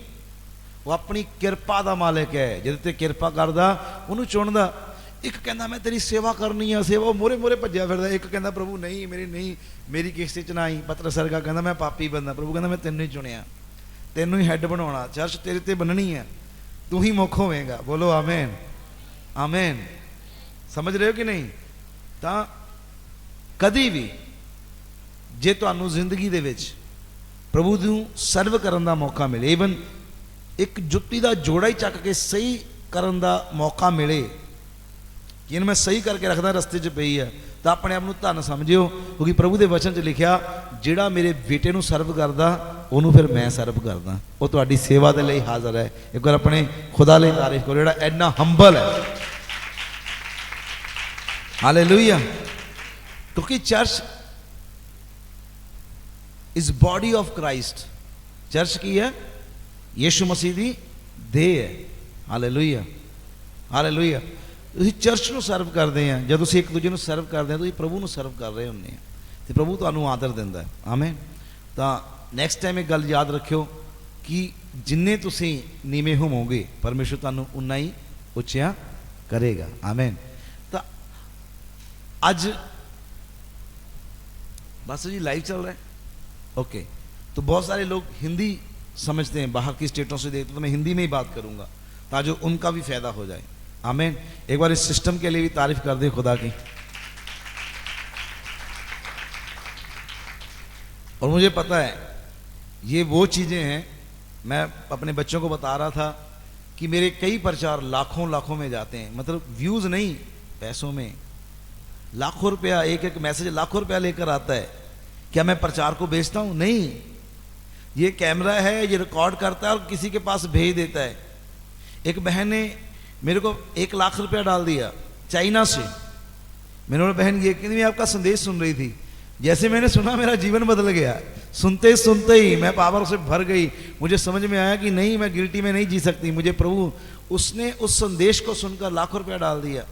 [SPEAKER 4] वो अपनी किरपा दा मालिक है, जिहदे ते किरपा करदा उहनूं चुणदा। एक कहता मैं तेरी सेवा करनी है, सेवा मोरे मोरे भज्या फिरदा। एक कहता प्रभु नहीं मेरी किस्ते च ना आई। पतरस वर्गा कहता मैं पापी बंदा, प्रभु कहता मैं तेनू ही चुनिया, तेनू ही हैड बनाउणा, चर्च तेरे ते बननी है, तू ही मुख होवेगा। बोलो आमीन आमीन। समझ रहे हो कि नहीं? तां कदी भी जे तुहानू जिंदगी दे विच प्रभु नूं सर्व करन दा मौका मिले, ईवन एक जुत्ती दा जोड़ा ही चक के सही करन दा मौका मिले कि मैं सही करके रखदा, रस्ते च पई है, तो अपने आप नूं धन समझियो, क्योंकि प्रभु के वचन च लिखिया जिहड़ा मेरे बेटे नूं सर्व करदा उहनूं फिर मैं सर्व करदा। वो तुहाडी सेवा दे लई हाज़र है। एक बार अपने खुदा लई तारीफ करो जिहड़ा इन्ना हंबल है। हालेलुया। क्योंकि church is body of Christ. Church की है यीशु मसीह दी देह है। Hallelujah hallelujah. ਤੁਸੀਂ ਚਰਚ ਨੂੰ ਸਰਵ ਕਰਦੇ ਆ, ਜਦੋਂ ਤੁਸੀਂ ਇੱਕ ਦੂਜੇ ਨੂੰ ਸਰਵ ਕਰਦੇ ਆ ਤੁਸੀਂ ਪ੍ਰਭੂ ਨੂੰ ਸਰਵ ਕਰ ਰਹੇ ਹੁੰਦੇ ਆ ਤੇ ਪ੍ਰਭੂ ਤੁਹਾਨੂੰ ਆਦਰ ਦਿੰਦਾ ਹੈ। ਆਮੀਨ। ਤਾਂ ਨੈਕਸਟ ਟਾਈਮ ਇਹ ਗੱਲ ਯਾਦ ਰੱਖਿਓ ਕਿ ਜਿੰਨੇ ਤੁਸੀਂ ਨੀਵੇਂ ਹੋਵੋਗੇ ਪਰਮੇਸ਼ਰ ਤੁਹਾਨੂੰ ਉਨਾ ਹੀ ਉੱਚਾ करेगा। आमीन। तो आज बस जी लाइव चल रहा है, ओके। तो बहुत सारे लोग हिंदी समझते हैं, बाहर की स्टेटों से देखते, तो मैं हिंदी में ही बात करूंगा ताकि उनका भी फायदा हो जाए। आमीन। एक बार इस सिस्टम के लिए भी तारीफ कर दे खुदा की। और मुझे पता है ये वो चीज़ें हैं, मैं अपने बच्चों को बता रहा था कि मेरे कई प्रचार लाखों लाखों में जाते हैं, मतलब व्यूज़ नहीं, पैसों में। लाखों रुपया, एक एक मैसेज लाखों रुपया लेकर आता है। क्या मैं प्रचार को बेचता हूँ? नहीं, ये कैमरा है, ये रिकॉर्ड करता है और किसी के पास भेज देता है। एक बहन ने मेरे को 1 लाख रुपया डाल दिया चाइना से। मैंने बोला बहन ये कि मैं आपका संदेश सुन रही थी, जैसे मैंने सुना मेरा जीवन बदल गया। सुनते सुनते ही मैं पावर से भर गई। मुझे समझ में आया कि नहीं, मैं गिल्टी में नहीं जी सकती। मुझे प्रभु उसने उस संदेश को सुनकर लाखों रुपया डाल दिया।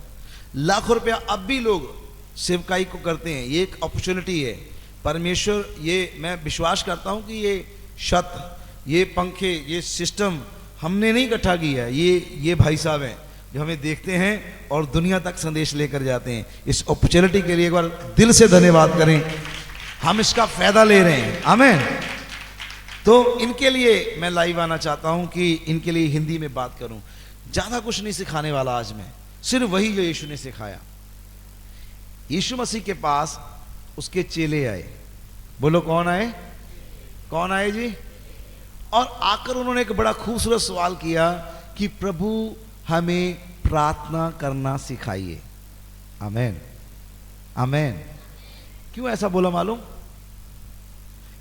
[SPEAKER 4] लाखों रुपया अब भी लोग सेवकाई को करते हैं। ये एक अपॉर्चुनिटी है। परमेश्वर, ये मैं विश्वास करता हूँ कि ये छत, ये पंखे, ये सिस्टम हमने नहीं इकट्ठा किया है। ये भाई साहब हैं जो हमें देखते हैं और दुनिया तक संदेश लेकर जाते हैं। इस अपॉर्चुनिटी के लिए एक बार दिल से धन्यवाद करें। हम इसका फायदा ले रहे हैं। आमीन। तो इनके लिए मैं लाइव आना चाहता हूं कि इनके लिए हिंदी में बात करूं। ज्यादा कुछ नहीं सिखाने वाला आज मैं, सिर्फ वही जो यीशु ने सिखाया। यीशु मसीह के पास उसके चेले आए। बोलो कौन आए? कौन आए जी? और आकर उन्होंने एक बड़ा खूबसूरत सवाल किया कि प्रभु हमें प्रार्थना करना सिखाइए। आमीन आमीन। क्यों ऐसा बोला मालूम?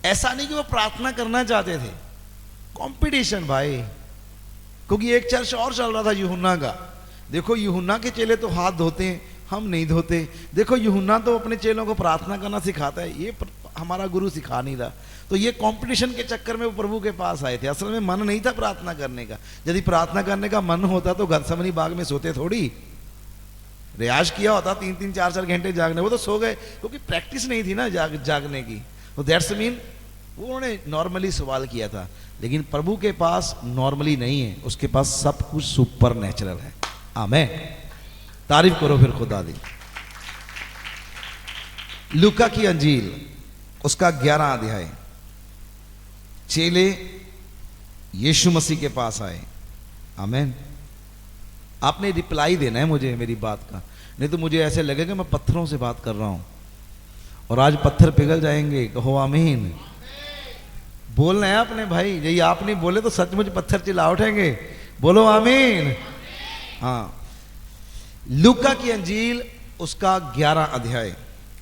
[SPEAKER 4] ऐसा नहीं कि वो प्रार्थना करना चाहते थे, कंपटीशन भाई। क्योंकि एक चर्च और चल रहा था यूहन्ना का। देखो यूहन्ना के चेले तो हाथ धोते हैं, हम नहीं धोते। देखो यूहन्ना तो अपने चेलों को प्रार्थना करना सिखाता है। ये हमारा गुरु सिखा नहीं रहा। तो ये कंपटीशन के चक्कर में वो प्रभु के पास आए थे। असल में मन नहीं था प्रार्थना करने का। यदि प्रार्थना करने का मन होता तो गतसमनी बाग में सोते थोड़ी, रियाज किया होता 3-3 4-4 घंटे जागने, वो तो सो गए क्योंकि प्रैक्टिस नहीं थी ना जागने की। तो दैट्स मीन वो उन्होंने नॉर्मली सवाल किया था। लेकिन प्रभु के पास नॉर्मली नहीं है, उसके पास सब कुछ सुपर नेचुरल है। आमेन, तारीफ करो फिर खुदा दी। लूका की अंजील उसका 11 अध्याय। चेले यीशु मसीह के पास आए। आमेन। आपने रिप्लाई देना है मुझे मेरी बात का, नहीं तो मुझे ऐसे लगेगा मैं पत्थरों से बात कर रहा हूं और आज पत्थर पिघल जाएंगे। कहो आमीन। बोलना है आपने भाई, यही आप नहीं बोले तो सचमुच पत्थर चिल्ला उठेंगे। बोलो आमीन। हाँ, लूका की अंजील उसका 11 अध्याय,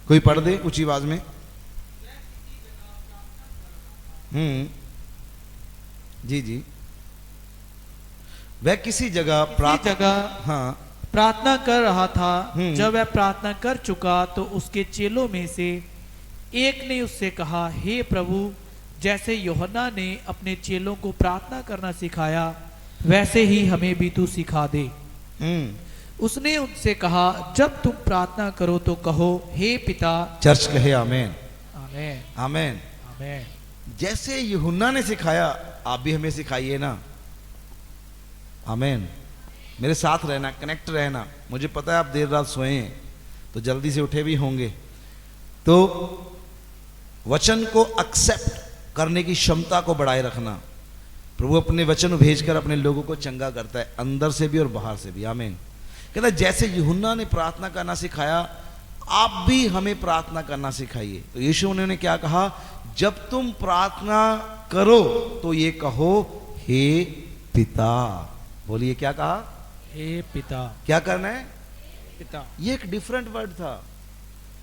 [SPEAKER 4] कोई पढ़ दे ऊंची आवाज में। जी जी। वह किसी जगह हाँ
[SPEAKER 3] प्रार्थना कर रहा था।
[SPEAKER 4] हम्म।
[SPEAKER 3] जब वह प्रार्थना कर चुका तो उसके चेलों में से एक ने उससे कहा, हे प्रभु, जैसे यूहन्ना ने अपने चेलों को प्रार्थना करना सिखाया वैसे ही हमें भी तू सिखा दे। उसने उनसे कहा, जब तुम प्रार्थना करो तो कहो, हे पिता।
[SPEAKER 4] चर्च कहे आमेन।
[SPEAKER 3] आमेन
[SPEAKER 4] आमेन।
[SPEAKER 3] आमेन।
[SPEAKER 4] जैसे यूहन्ना ने सिखाया आप भी हमें सिखाइए ना। आमेन। मेरे साथ रहना, कनेक्ट रहना। मुझे पता है आप देर रात सोए हैं तो जल्दी से उठे भी होंगे। तो वचन को एक्सेप्ट करने की क्षमता को बढ़ाए रखना। प्रभु अपने वचन भेजकर अपने लोगों को चंगा करता है, अंदर से भी और बाहर से भी। आमीन। कहता है जैसे यूहन्ना ने प्रार्थना करना सिखाया आप भी हमें प्रार्थना करना सिखाइए। तो यीशु ने क्या कहा, जब तुम प्रार्थना करो तो ये कहो, हे पिता। बोलिए क्या कहा,
[SPEAKER 3] हे पिता।
[SPEAKER 4] क्या करना है,
[SPEAKER 3] पिता।
[SPEAKER 4] ये एक डिफरेंट वर्ड था।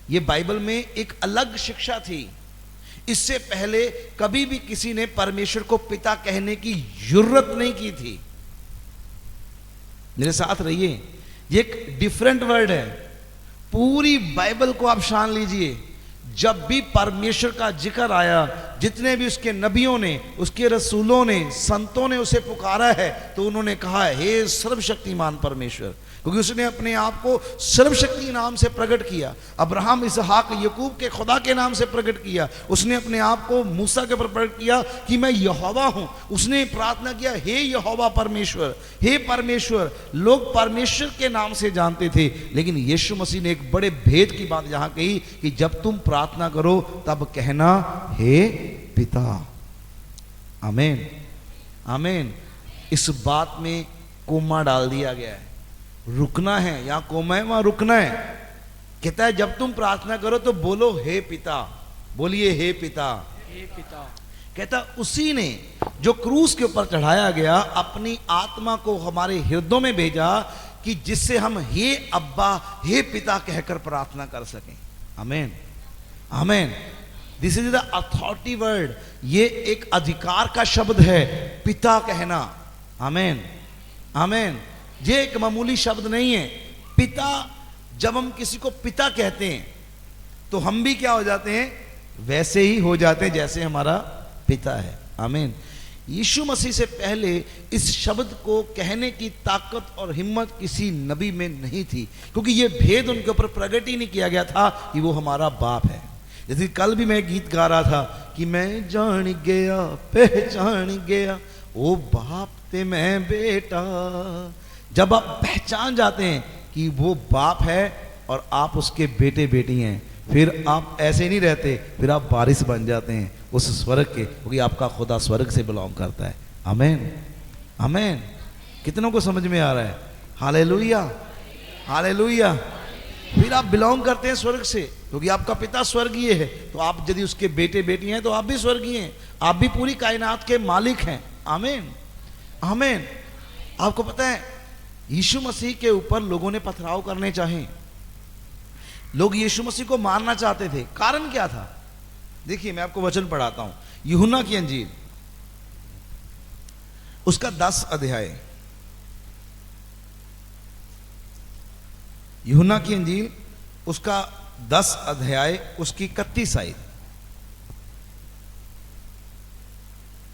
[SPEAKER 4] ये बाइबल में एक अलग शिक्षा थी। इससे पहले कभी भी किसी ने परमेश्वर को पिता कहने की जरूरत नहीं की थी। मेरे साथ रहिए, ये एक डिफरेंट वर्ड है। पूरी बाइबल को आप छान लीजिए, जब भी परमेश्वर का जिक्र आया, जितने भी उसके नबियों ने, उसके रसूलों ने, संतों ने उसे पुकारा है तो उन्होंने कहा है, हे सर्वशक्तिमान परमेश्वर, क्योंकि उसने अपने आप को सर्वशक्ति नाम से प्रकट किया। अब्राहम, इसहाक, याकूब के खुदा के नाम से प्रकट किया। उसने अपने आप को मूसा के ऊपर प्रकट किया कि मैं यहोवा हूं। उसने प्रार्थना किया, हे यहोवा परमेश्वर, हे परमेश्वर। लोग परमेश्वर के नाम से जानते थे, लेकिन यीशु मसीह ने एक बड़े भेद की बात यहां कही कि जब तुम प्रार्थना करो तब कहना, हे पिता। आमीन। आमीन। इस बात में कोमा डाल दिया गया है, रुकना है। यहां कोमा है, वहां रुकना है। कहता है जब तुम प्रार्थना करो तो बोलो, हे पिता। बोलिए, हे पिता।
[SPEAKER 3] हे पिता।
[SPEAKER 4] कहता उसी ने जो क्रूस के ऊपर चढ़ाया गया अपनी आत्मा को हमारे हृदयों में भेजा कि जिससे हम हे अब्बा, हे पिता कहकर प्रार्थना कर सकें। आमीन। आमीन। This is the authority word. ये एक अधिकार का शब्द है, पिता कहना। आमीन। आमीन। ये एक मामूली शब्द नहीं है। पिता, जब हम किसी को पिता कहते हैं तो हम भी क्या हो जाते हैं, वैसे ही हो जाते हैं जैसे हमारा पिता है। आमीन। यीशु मसीह से पहले इस शब्द को कहने की ताकत और हिम्मत किसी नबी में नहीं थी, क्योंकि ये भेद उनके ऊपर प्रकट ही नहीं किया गया था कि वो हमारा बाप है। जैसे कल भी मैं गीत गा रहा था कि मैं जान गया, पहचान गया, ओ बाप ते मैं बेटा। जब आप पहचान जाते हैं कि वो बाप है और आप उसके बेटे बेटी हैं, फिर आप ऐसे नहीं रहते, फिर आप वारिस बन जाते हैं उस स्वर्ग के, क्योंकि आपका खुदा स्वर्ग से बिलोंग करता है। आमीन। आमीन। कितनों को समझ में आ रहा है? Hallelujah, hallelujah. फिर आप बिलोंग करते हैं स्वर्ग से, क्योंकि आपका पिता स्वर्गीय है। तो आप यदि उसके बेटे बेटी हैं तो आप भी स्वर्गीय हैं, आप भी पूरी कायनात के मालिक हैं। आमीन। आमीन। आपको पता है यीशु मसीह के ऊपर लोगों ने पथराव करने चाहे, लोग यीशु मसीह को मारना चाहते थे। कारण क्या था? देखिए मैं आपको वचन पढ़ाता हूं, यूहन्ना की अंजील उसका 10 अध्याय। यूहन्ना की अंजील उसका 10 अध्याय उसकी 31 आयत।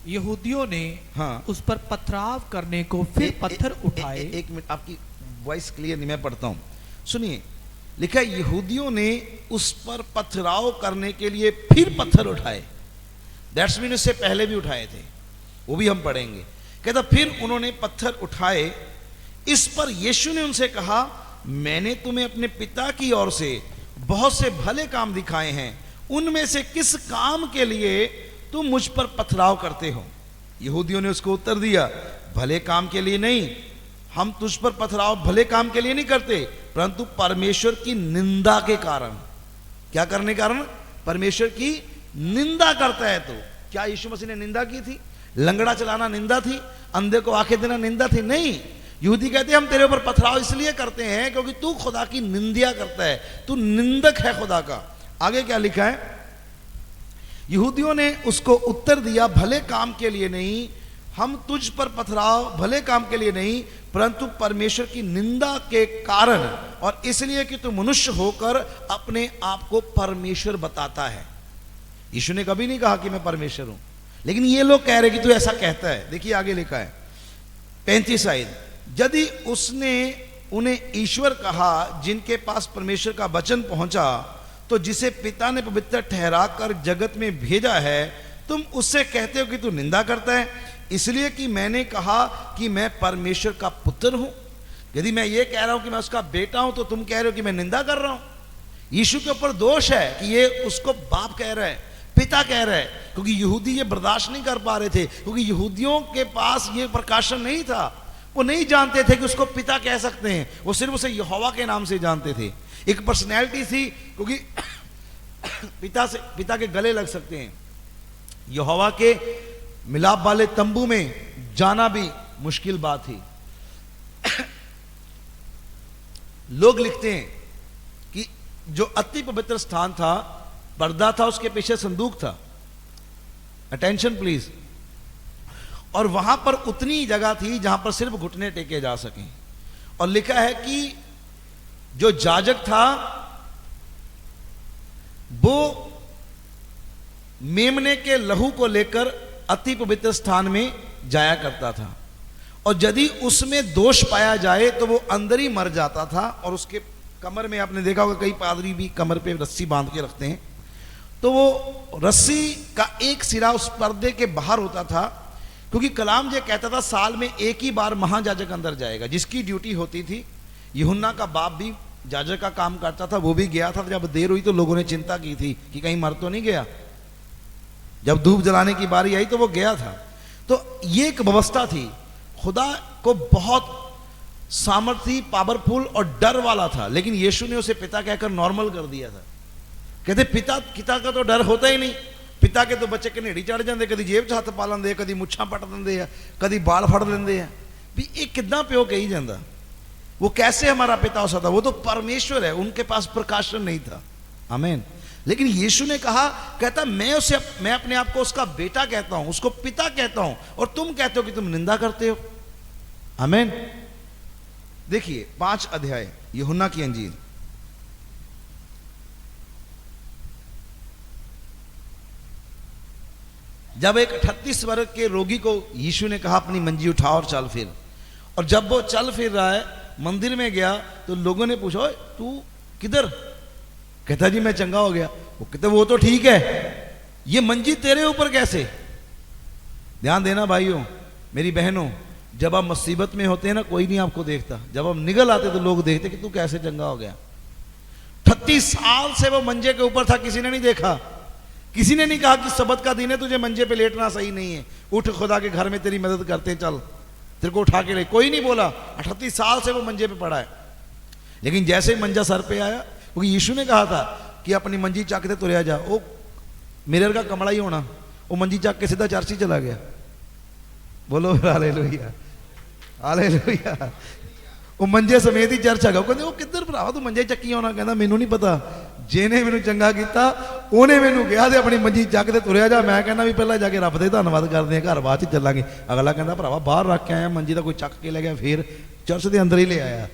[SPEAKER 3] यहूदियों ने
[SPEAKER 4] हाँ।
[SPEAKER 3] उस पर पथराव करने को फिर पत्थर उठाए।
[SPEAKER 4] एक मिनट, आपकी वॉइस क्लियर नहीं, मैं पढ़ता हूं, सुनिए। लिखा है यहूदियों ने उस पर पथराव करने के लिए फिर पत्थर उठाए। दैट्स मीन इससे पहले भी उठाए थे, वो भी हम पढ़ेंगे। कहता फिर उन्होंने पत्थर उठाए। इस पर यीशु ने उनसे कहा, मैंने तुम्हें अपने पिता की ओर से बहुत से भले काम दिखाए हैं, उनमें से किस काम के लिए तुम मुझ पर पथराव करते हो? यहूदियों ने उसको उत्तर दिया, भले काम के लिए नहीं, हम तुझ पर पथराव भले काम के लिए नहीं करते, परंतु परमेश्वर की निंदा के कारण। क्या करने के कारण? परमेश्वर की निंदा करता है। तो क्या यीशु मसीह ने निंदा की थी? लंगड़ा चलाना निंदा थी? अंधे को आंखें देना निंदा थी? नहीं। यहूदी कहते हैं हम तेरे ऊपर पथराव इसलिए करते हैं क्योंकि तू खुदा की निंदा करता है, तू निंदक है खुदा का। आगे क्या लिखा है? यहूदियों ने उसको उत्तर दिया, भले काम के लिए नहीं, हम तुझ पर पथराव भले काम के लिए नहीं, परंतु परमेश्वर की निंदा के कारण, और इसलिए कि तू मनुष्य होकर अपने आप को परमेश्वर बताता है। यीशु ने कभी नहीं कहा कि मैं परमेश्वर हूं, लेकिन ये लोग कह रहे कि तू ऐसा कहता है। देखिए आगे लिखा है 35 आयत, यदि उसने उन्हें ईश्वर कहा जिनके पास परमेश्वर का वचन पहुंचा, तो जिसे पिता ने पवित्र ठहरा कर जगत में भेजा है, तुम उससे कहते हो कि तू निंदा करता है, इसलिए कि मैंने कहा कि मैं परमेश्वर का पुत्र हूं। यदि मैं ये कह रहा हूं कि मैं उसका बेटा हूं, तो तुम कह रहे हो कि मैं निंदा कर रहा हूं। यीशु के ऊपर दोष है कि ये उसको बाप कह रहा है, पिता कह रहा है, क्योंकि यहूदी ये बर्दाश्त नहीं कर पा रहे थे, क्योंकि यहूदियों के पास ये प्रकाशन नहीं था। वो नहीं जानते थे कि उसको पिता कह सकते हैं, वो सिर्फ उसे यहोवा के नाम से जानते थे। एक पर्सनैलिटी थी, क्योंकि पिता के गले लग सकते हैं। यहोवा के मिलाप वाले तंबू में जाना भी मुश्किल बात थी। लोग लिखते हैं कि जो अति पवित्र स्थान था, पर्दा था, उसके पीछे संदूक था। Attention please. और वहां पर उतनी जगह थी जहां पर सिर्फ घुटने टेके जा सकें। और लिखा है कि जो याजक था वो मेमने के लहू को लेकर अति पवित्र स्थान में जाया करता था, और यदि उसमें दोष पाया जाए तो वो अंदर ही मर जाता था। और उसके कमर में, आपने देखा होगा कई पादरी भी कमर पे रस्सी बांध के रखते हैं, तो वो रस्सी का एक सिरा उस पर्दे के बाहर होता था, क्योंकि कलाम ये कहता था साल में एक ही बार महायाजक अंदर जाएगा, जिसकी ड्यूटी होती थी। यूहन्ना का बाप भी याजक का काम करता था, वो भी गया था। जब देर हुई तो लोगों ने चिंता की थी कि कहीं मर तो नहीं गया। जब धूप जलाने की बारी आई तो वो गया था। तो ये एक व्यवस्था थी। खुदा को बहुत सामर्थी, पावरफुल और डर वाला था, लेकिन यीशु ने उसे पिता कहकर नॉर्मल कर दिया था। कहते पिता का तो डर होता ही नहीं। पिता के तो बच्चे कनेड़ी चढ़ जाते, कभी जेब च हथ पा लेंगे, कभी मुछां पट देंगे, कभी बाल फड़ लेंगे। भी ये कितना प्यो कही जाता? वो कैसे हमारा पिता हो सकता? वो तो परमेश्वर है, उनके पास प्रकाशन नहीं था। आमीन। लेकिन यीशु ने कहा, कहता मैं अपने आप को उसका बेटा कहता हूं, उसको पिता कहता हूं, और तुम कहते हो कि तुम निंदा करते हो। आमीन। देखिए 5 अध्याय यूहन्ना की अंजील, जब एक 38 वर्ष के रोगी को यीशु ने कहा अपनी मंजी उठा और चल फिर, और जब वो चल फिर रहा है, मंदिर में गया तो लोगों ने पूछा, ओए तू किधर? कहता जी मैं चंगा हो गया। वो कहते वो तो ठीक है, ये मंजी तेरे ऊपर कैसे? ध्यान देना भाइयों, मेरी बहनों, जब आप मुसीबत में होते हैं ना, कोई नहीं आपको देखता। जब हम निकल आते तो लोग देखते कि तू कैसे चंगा हो गया। 38 साल से वो मंजे के ऊपर था, किसी ने नहीं देखा। किसी ने नहीं कहा कि सबत का दिन है, तुझे मंजे पे लेटना सही नहीं है, उठ खुदा के घर में तेरी मदद करते हैं, चल तेरे को उठा के ले। कोई नहीं बोला। 38 साल से वो मंजे पे पड़ा है। लेकिन जैसे ही मंजा सर पे आया, क्योंकि यीशु ने कहा था कि अपनी मंजी चक के तुरया जा, वो मिरर का कमड़ा ही होना, वो मंजी चक के सीधा चर्च ही चला गया। बोलो हालेलुया, हालेलुया। वो मंजे समेत ही चर्च आ गया। कहते वो किधर भरावा तू मंजे चक्की होना? कहता मैनू नहीं पता, जेने मैनू चंगा किया उन्हें मैनू कहा दे अपनी मंजी चक के तुरया जा। मैं कहना भी पहले जाके रब दे धन्नवाद करते हैं, घर बाद च चलांगे। अगला कहता भरावा बाहर रख के आया, मंजी का कोई चक के ले गया, फिर चर्च के अंदर ही ले आया।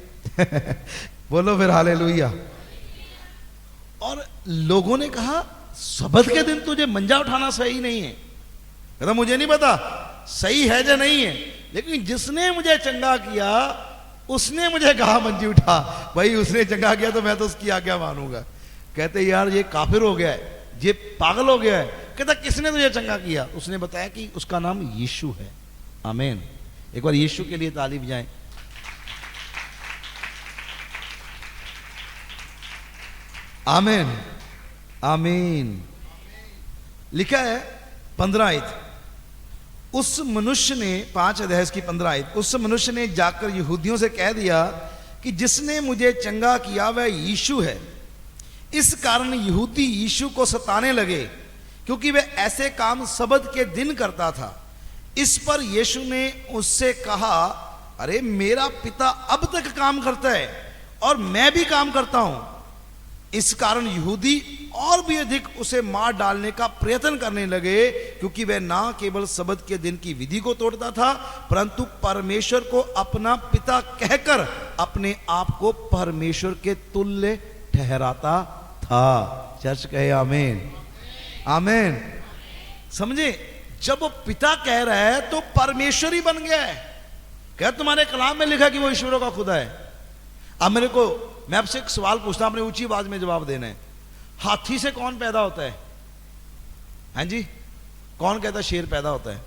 [SPEAKER 4] बोलो फिर हालेलुया। और लोगों ने कहा सबत के दिन तुझे मंजा उठाना सही नहीं है। कहता मुझे नहीं पता सही है या नहीं है, लेकिन जिसने मुझे चंगा किया उसने मुझे कहा मंजी उठा। भाई उसने चंगा किया तो मैं तो उसकी आज्ञा मानूंगा। कहते यार ये काफिर हो गया है, ये पागल हो गया है। कहता किसने तुझे चंगा किया? उसने बताया कि उसका नाम यीशु है। आमीन। एक बार यीशु के लिए ताली बजाएं। आमीन आमीन। लिखा है 15 आयत, उस मनुष्य ने 5 अध्याय की 15 आयत, उस मनुष्य ने जाकर यहूदियों से कह दिया कि जिसने मुझे चंगा किया वह यीशु है। इस कारण यहूदी यीशु को सताने लगे क्योंकि वह ऐसे काम सबत के दिन करता था। इस पर यीशु ने उससे कहा, अरे मेरा पिता अब तक काम करता है और मैं भी काम करता हूं। इस कारण यहूदी और भी अधिक उसे मार डालने का प्रयत्न करने लगे, क्योंकि वह ना केवल सबत के दिन की विधि को तोड़ता था परंतु परमेश्वर को अपना पिता कहकर अपने आप को परमेश्वर के तुल्य ठहराता था। चर्च कहे आमीन आमीन। समझे, जब वो पिता कह रहा है तो परमेश्वर ही बन गया है। क्या तुम्हारे कलाम में लिखा कि वो ईश्वरों का खुदा है? अब मैं आपसे एक सवाल पूछता हूं, अपने ऊंची आवाज में जवाब देना है। हाथी से कौन पैदा होता है? हाँ जी, कौन कहता है शेर पैदा होता है?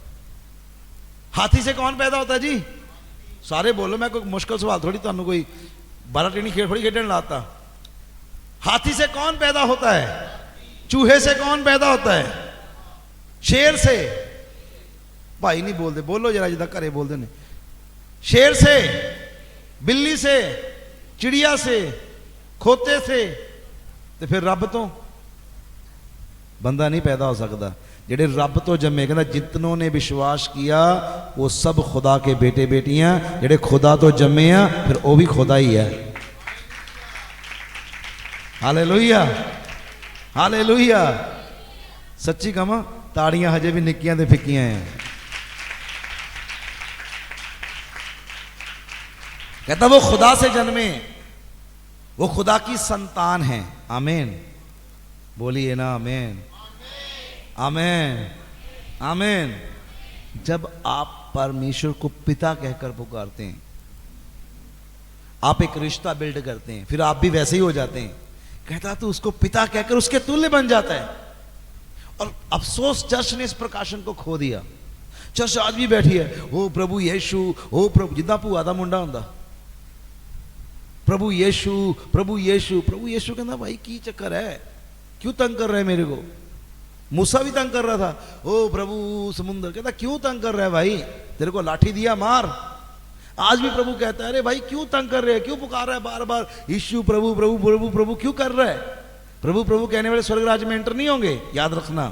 [SPEAKER 4] हाथी से कौन पैदा होता है जी? सारे बोलो, मैं कोई मुश्किल सवाल थोड़ी तुहानू कोई 12 टेनी खेल थोड़ी खेडन लाता। हाथी से कौन पैदा होता है? चूहे से कौन पैदा होता है? शेर से। भाई नहीं बोलते, बोलो जरा जिदा घरे बोलते ने। शेर से, बिल्ली से, चिड़िया से, खोते से, तो फिर रब तो बंदा नहीं पैदा हो सकता। जेडे रब तो जमे, कहना जितनों ने विश्वास किया वो सब खुदा के बेटे बेटियां। जेडे खुदा तो जमे आ फिर वो भी खुदा ही है। Hallelujah hallelujah. सच्ची कमा, ताड़ियां हजे भी निक्कियां ते फिक्कियां हैं। कहता वो खुदा से जन्मे, वो खुदा की संतान है। आमीन बोलिए ना आमीन आमीन आमीन। जब आप परमेश्वर को पिता कहकर पुकारते हैं, आप एक रिश्ता बिल्ड करते हैं, फिर आप भी वैसे ही हो जाते हैं। कहता तो उसको पिता कहकर उसके तुल्य बन जाता है। और अफसोस चर्च ने इस प्रकाशन को खो दिया। चर्च आज भी बैठी है, ओ प्रभु यीशु, ओ प्रभु, जिदा भूआ दा मुंडा हुंदा, प्रभु यीशु प्रभु यीशु प्रभु यीशु। कहना भाई की चक्कर है, क्यों तंग कर रहे हैं मेरे को? मूसा भी तंग कर रहा था, ओ प्रभु समुद्र। कहता क्यों तंग कर रहा है भाई, तेरे को लाठी दिया मार। आज भी प्रभु कहता है, अरे भाई क्यों तंग कर रहे हैं, क्यों पुकार रहा है बार बार यीशु प्रभु प्रभु प्रभु प्रभु क्यों कर रहा है? प्रभु प्रभु कहने वाले स्वर्ग राज्य में एंटर नहीं होंगे, याद रखना।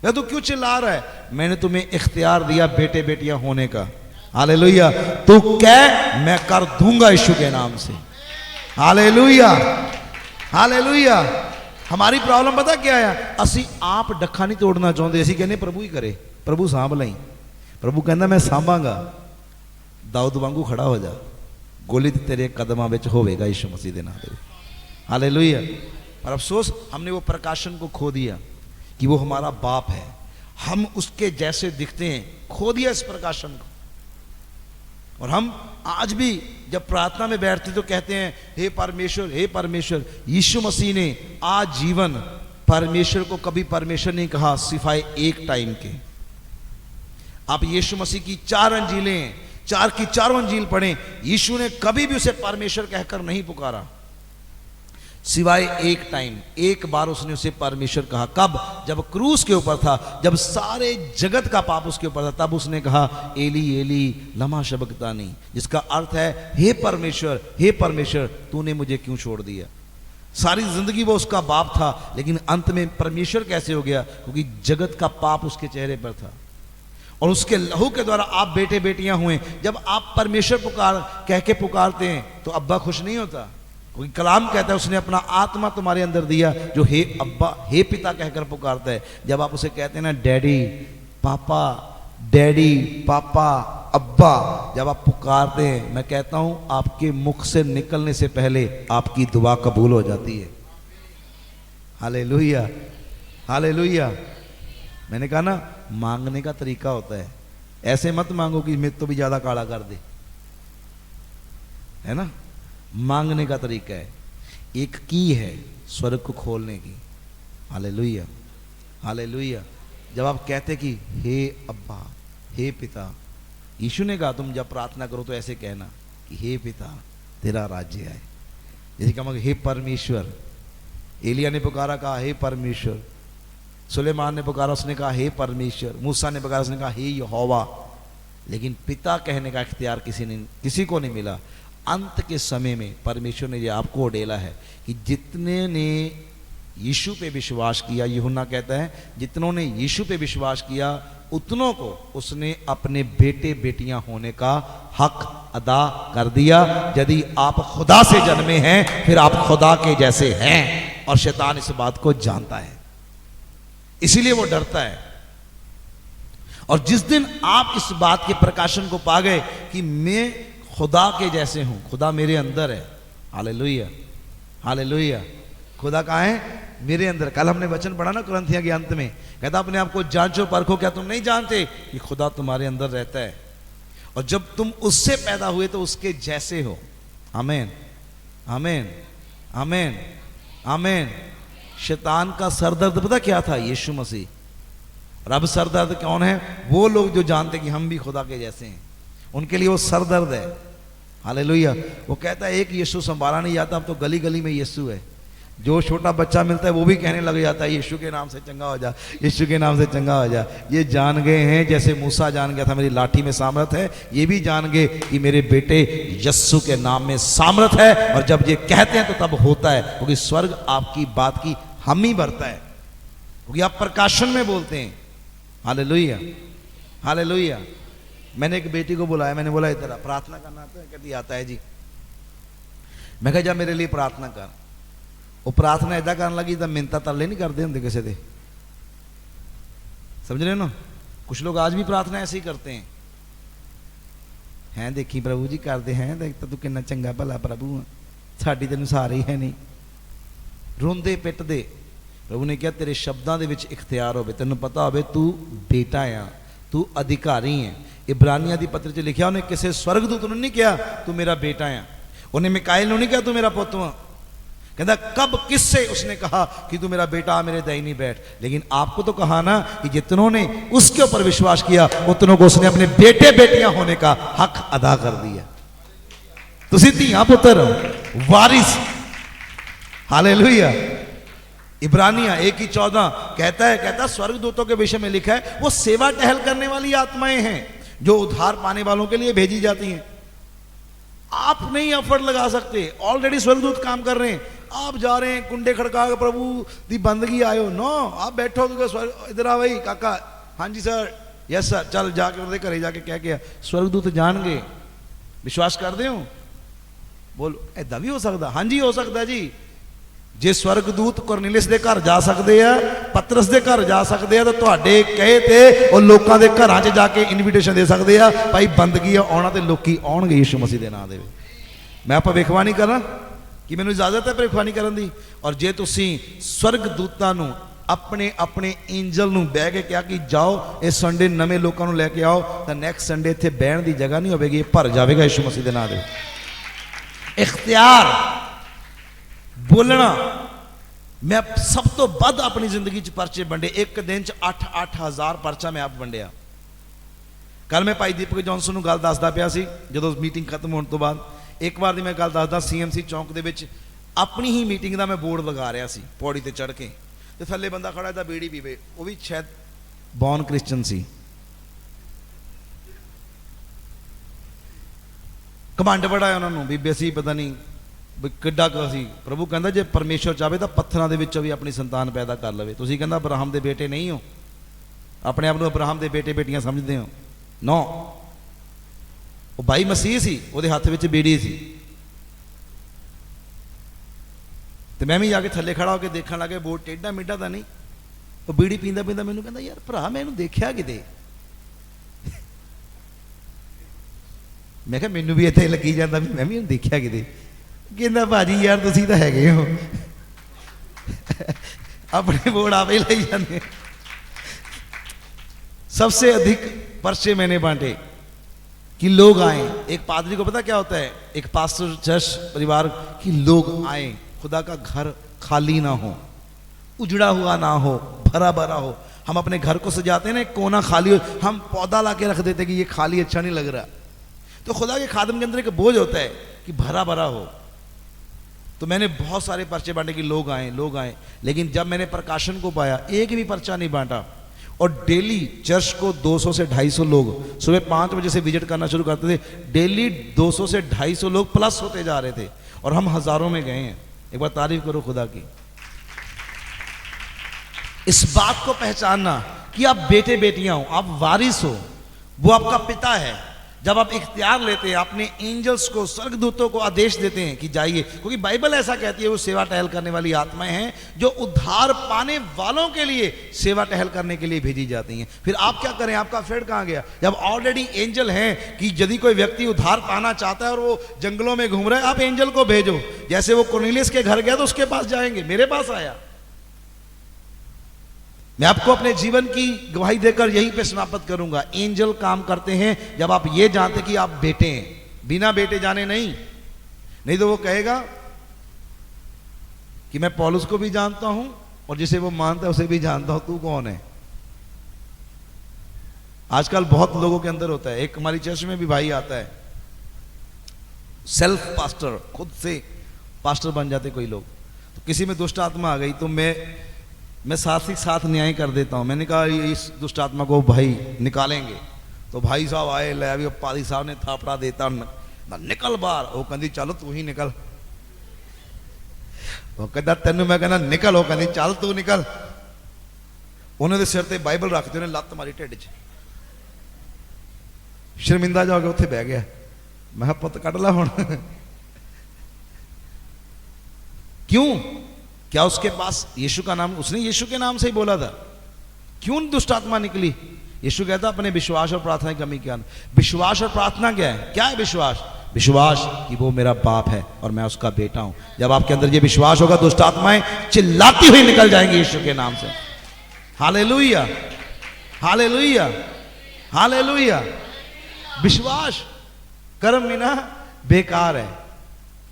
[SPEAKER 4] या तू क्यों चिल्ला रहा है? मैंने तुम्हें इख्तियार दिया बेटे बेटियां होने का। हालेलुया। तू कह मैं कर दूंगा यीशु के नाम से। Hallelujah hallelujah. हमारी प्रॉब्लम पता क्या है? असी आप डखा नहीं तोड़ना चाहते, असी कहने प्रभु ही करे, प्रभु सांभ लई। प्रभु कहना मैं सांभांगा। दाऊद वांगू खड़ा हो जा, गोली तेरे कदमां विच होवेगा यीशु मसीह दे नाम दे। हालेलुया। पर अफसोस हमने वो प्रकाशन को खो दिया कि वो हमारा बाप है, हम उसके जैसे दिखते हैं। खो दिया इस प्रकाशन को। और हम आज भी जब प्रार्थना में बैठते तो कहते हैं हे परमेश्वर हे परमेश्वर। यीशु मसीह ने आज जीवन परमेश्वर को कभी परमेश्वर नहीं कहा सिवाय एक टाइम के। आप यीशु मसीह की 4 अंजीलें, 4 की 4 अंजील पढ़ें, यीशु ने कभी भी उसे परमेश्वर कहकर नहीं पुकारा सिवाय एक टाइम। एक बार उसने उसे परमेश्वर कहा। कब? जब क्रूस के ऊपर था, जब सारे जगत का पाप उसके ऊपर था, तब उसने कहा एली एली लमा शबक्तानी, जिसका अर्थ है हे परमेश्वर तूने मुझे क्यों छोड़ दिया। सारी जिंदगी वो उसका बाप था, लेकिन अंत में परमेश्वर कैसे हो गया? क्योंकि जगत का पाप उसके चेहरे पर था और उसके लहू के द्वारा आप बेटे बेटियां हुए। जब आप परमेश्वर कह के पुकारते हैं तो अब्बा खुश नहीं होता, क्योंकि कलाम कहता है उसने अपना आत्मा तुम्हारे अंदर दिया जो हे अब्बा हे पिता कहकर पुकारता है। जब आप उसे कहते हैं ना डैडी पापा अब्बा, जब आप पुकारते हैं, मैं कहता हूं आपके मुख से निकलने से पहले आपकी दुआ कबूल हो जाती है। Hallelujah hallelujah. मैंने कहा ना, मांगने का तरीका होता है, ऐसे मत मांगो कि मेरे तो भी ज्यादा काला कर दे, है ना। मांगने का तरीका है, एक की है स्वर्ग को खोलने की। Hallelujah, hallelujah. जब आप कहते कि हे अब्बा, हे पिता, यीशु ने कहा तुम जब प्रार्थना करो तो ऐसे कहना कि हे पिता तेरा राज्य आए। जैसे कहा हे परमेश्वर, एलिया ने पुकारा, कहा हे परमेश्वर। सुलेमान ने पुकारा, उसने कहा हे परमेश्वर। मूसा ने पुकारा, उसने कहा हे यहोवा। लेकिन पिता कहने का इख्तियार किसी को नहीं मिला। अंत के समय में परमेश्वर ने ये आपको उड़ेला है कि जितने ने यीशु पे विश्वास किया, यूहन्ना कहता है जितनों ने यीशु पे विश्वास किया उतनों को उसने अपने बेटे बेटियां होने का हक अदा कर दिया। यदि आप खुदा से जन्मे हैं फिर आप खुदा के जैसे हैं, और शैतान इस बात को जानता है, इसीलिए वो डरता है। और जिस दिन आप इस बात के प्रकाशन को पा गए कि मैं खुदा के जैसे हूं, खुदा मेरे अंदर है, हालेलुया, हालेलुया। खुदा कहाँ है? मेरे अंदर। कल हमने वचन पढ़ा ना कुरिन्थियों के अंत में, कहता अपने आप को जांचो परखो, क्या तुम नहीं जानते कि खुदा तुम्हारे अंदर रहता है, और जब तुम उससे पैदा हुए तो उसके जैसे हो। आमीन, आमीन, आमीन, आमीन। शैतान का सरदर्द पता क्या था? यीशु मसीह। और अब सरदर्द कौन है? वो लोग जो जानते कि हम भी खुदा के जैसे हैं, उनके लिए वो सरदर्द है। हालेलुया। वो कहता है एक यीशु संभाला नहीं जाता, अब तो गली गली में यीशु है। जो छोटा बच्चा मिलता है वो भी कहने लग जाता है यीशु के नाम से चंगा हो जा, यीशु के नाम से चंगा हो जा। ये जान गए हैं, जैसे मूसा जान गया था मेरी लाठी में सामर्थ है, ये भी जान गए कि मेरे बेटे यस्सु के नाम में सामर्थ है। और जब ये कहते हैं तो तब होता है, क्योंकि स्वर्ग आपकी बात की हामी भरता है, क्योंकि आप प्रकाशन में बोलते हैं। Hallelujah, hallelujah. मैंने एक बेटी को बुलाया, मैंने बोला इधर प्रार्थना करना आता है? कहती आता है जी। मैं कहा जा मेरे लिए प्रार्थना कर। वो प्रार्थना ऐसा करने लगी तो मिन्नता तरले नहीं करते होंगे किसी दे, समझ रहे हो ना। कुछ लोग आज भी प्रार्थना ऐसे ही करते हैं, देखी प्रभु जी करते हैं, देख तो तू कितना चंगा भला प्रभु, साड़ी तेन सहारे ही है नहीं। रोंदे पिटदे। प्रभु ने कहा तेरे शब्दों के विच इख्तियार होवे, तेन पता होवे तू बेटा आ, तू अधिकारी है। इब्रानिया दी पत्र च लिखा, उन्हें किसी स्वर्गदूत ने नहीं कहा तू मेरा बेटा आ, उन्हें मिकाइल ने नहीं कहा तू मेरा पुत्र वा। कहता कब किससे उसने कहा कि तू मेरा बेटा आ, मेरे दाहिनी बैठ। लेकिन आपको तो कहा ना कि जितनों ने उसके ऊपर विश्वास किया उतनों को उसने अपने बेटे बेटियां होने का हक अदा कर दिया। तुसी धीआं पुत्र वारिस। हालेलुया। इब्रानिया 1:14 कहता स्वर्गदूतों के विषय में लिखा है वो सेवा टहल करने वाली आत्माएं हैं जो उद्धार पाने वालों के लिए भेजी जाती हैं। आप नहीं एफर्ट लगा सकते, ऑलरेडी स्वर्गदूत काम कर रहे हैं। आप जा रहे हैं कुंडे खड़का के प्रभु दी बंदगी आयो, नो आप बैठो इधर आ भाई काका, हाँ जी सर, यस सर, चल जाके उनके घरे जाके कह के स्वर्गदूत जान गए। विश्वास कर दे हो? बोलो ऐदा भी हो सकता? हाँ जी हो सकता जी। जे स्वर्गदूत कुरनेलियस दे घर जा सकते हैं, पतरस दे घर जा सकते हैं, तो तुहाडे कहे ते और लोगों के घरां च जाके इनविटेशन दे सकते हैं भाई बंदगी आना, तो लोग आउणगे यीशु मसीह के नाम दे। मैं भविखवाणी करा कि मैनूं इजाजत है भविखवाणी करन दी। और जे तुसीं स्वर्गदूतां नूं अपने अपने एंजल नूं बह के कहा कि जाओ इस संडे नवे लोगों नूं लैके आओ, तो नैक्सट संडे इत्थे बहण दी जगह नहीं होवेगी, भर जाएगा यीशु मसीह के नाम दे। इख्तियार बोलना। मैं सब तो बद अपनी जिंदगी च परचे वंडे, एक दिन च 8-8 हज़ार परचा मैं आप वंडिया। कल मैं भाई दीपक जॉनसन नूं गल दसदा पिया सी, जदों मीटिंग खत्म होने तो बाद। एक बार दी मैं गल दसदा, CMC चौंक दे विच अपनी ही मीटिंग का मैं बोर्ड लगा रहा सी, पौड़ी ते चढ़ के, ते थल्ले बंदा खड़ा था बीड़ी पीवे, वो भी शायद बॉर्न क्रिश्चन सी। घमंड बड़ा है उन्होंने भी असीं पता नहीं भी किड्डा सी। प्रभु कहता जे परमेश्वर चाहे तो पत्थरों के विचों भी अपनी संतान पैदा कर लवे। तुसीं कहंदा अब्राहम के बेटे नहीं हो, अपने आप को अब्राहम के बेटे बेटियां समझते हो? नो, वो भाई मसीह सी, वो हाथ में बीड़ी सी। तो मैं भी जाके थल्ले खड़ा होकर देखने लगे, बोर्ड टेढ़ा मेढ़ा तो नहीं, वो बीड़ी पींदा पींदा मैनूं कहंदा यार भरा मैं इहनूं देखिया किते। मैं कहा मैनूं भी इत्थे लगी जांदा भी मैं भी इहनूं देखिया किते। कहंदा भाजी यार तुसीं तां हैगे हो, अपने बोर्ड आप ही लाई जांदे। सबसे अधिक पर्चे मैंने बांटे कि लोग आए। एक पादरी को पता क्या होता है, एक पास्टर चर्च परिवार कि लोग आए, खुदा का घर खाली ना हो, उजड़ा हुआ ना हो, भरा भरा हो। हम अपने घर को सजाते हैं ना, कोना खाली हो, हम पौधा ला के रख देते कि ये खाली अच्छा नहीं लग रहा। तो खुदा के खादम के अंदर एक बोझ होता है कि भरा भरा हो। तो मैंने बहुत सारे पर्चे बांटे कि लोग आए, लोग आए। लेकिन जब मैंने प्रकाशन को पाया, एक भी पर्चा नहीं बांटा। और डेली चर्च को 200 से 250 लोग सुबह 5 बजे से विजिट करना शुरू करते थे। डेली 200 से 250 लोग प्लस होते जा रहे थे और हम हजारों में गए हैं। एक बार तारीफ करो खुदा की। इस बात को पहचानना कि आप बेटे बेटियां हो, आप वारिस हो, वो आपका पिता है। जब आप इख्तियार लेते हैं, अपने एंजल्स को, स्वर्गदूतों को आदेश देते हैं कि जाइए, क्योंकि बाइबल ऐसा कहती है वो सेवा टहल करने वाली आत्माएं हैं जो उद्धार पाने वालों के लिए सेवा टहल करने के लिए भेजी जाती हैं। फिर आप क्या करें, आपका फेड कहाँ गया? जब ऑलरेडी एंजल हैं कि यदि कोई व्यक्ति उद्धार पाना चाहता है और वो जंगलों में घूम रहा है, आप एंजल को भेजो। जैसे वो कुरनेलियस के घर गया तो उसके पास जाएंगे, मेरे पास आया। मैं आपको अपने जीवन की गवाही देकर यहीं पे समाप्त करूंगा। एंजल काम करते हैं जब आप ये जानते कि आप बेटे हैं, बिना बेटे जाने नहीं तो वो कहेगा कि मैं पौलुस को भी जानता हूं और जिसे वो मानता है उसे भी जानता हूं, तू कौन है? आजकल बहुत लोगों के अंदर होता है। एक हमारी चर्च में भी भाई आता है, सेल्फ पास्टर, खुद से पास्टर बन जाते कोई लोग। तो किसी में दुष्ट आत्मा आ गई तो मैं साथ ही साथ न्याय कर देता हूं। मैंने कहा इस दुष्ट आत्मा को भाई निकालेंगे। तो भाई साहब आए, ले अभी पादी साहब ने थापड़ा देता ना, निकल बाहर। वो कहती चलो तू ही निकल। वो कहता तेन, मैं कहना निकल। वो कहती चल तू निकल। उन्होंने सिर ते बाइबल रखते उन्हें लत्त मारी ढिड च, शर्मिंदा जाके उत्थे बह गया। मैं पुत कढ़ ला हुण। क्यों? क्या उसके पास यीशु का नाम, उसने यीशु के नाम से ही बोला था? क्यों दुष्ट आत्मा निकली? यीशु कहता अपने विश्वास और प्रार्थना की कमी क्या? विश्वास और प्रार्थना क्या है? क्या है विश्वास? विश्वास कि वो मेरा बाप है और मैं उसका बेटा हूं। जब आपके अंदर ये विश्वास होगा, दुष्ट आत्माएं चिल्लाती हुई निकल जाएंगी यीशु के नाम से। Hallelujah, hallelujah, hallelujah. विश्वास कर्म बिना बेकार है।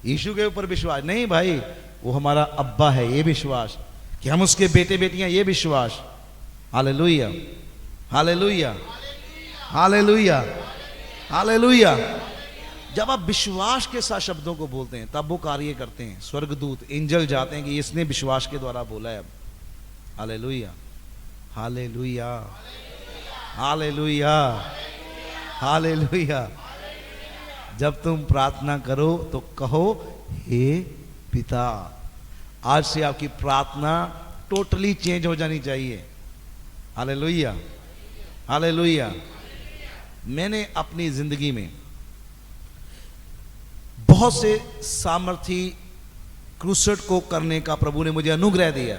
[SPEAKER 4] यीशु के ऊपर विश्वास नहीं भाई, वो हमारा अब्बा है, ये विश्वास कि हम उसके बेटे बेटियां, ये विश्वास। Hallelujah, hallelujah, hallelujah, hallelujah. जब आप विश्वास के साथ शब्दों को बोलते हैं तब वो कार्य करते हैं। स्वर्गदूत, एंजल जाते हैं कि इसने विश्वास के द्वारा बोला है। अब हालेलुया, हालेलुया, हालेलुया, हालेलुया। जब तुम प्रार्थना करो तो कहो हे पिता। आज से आपकी प्रार्थना टोटली चेंज हो जानी चाहिए। Hallelujah, hallelujah. मैंने अपनी जिंदगी में बहुत से सामर्थी क्रूसेड को करने का प्रभु ने मुझे अनुग्रह दिया।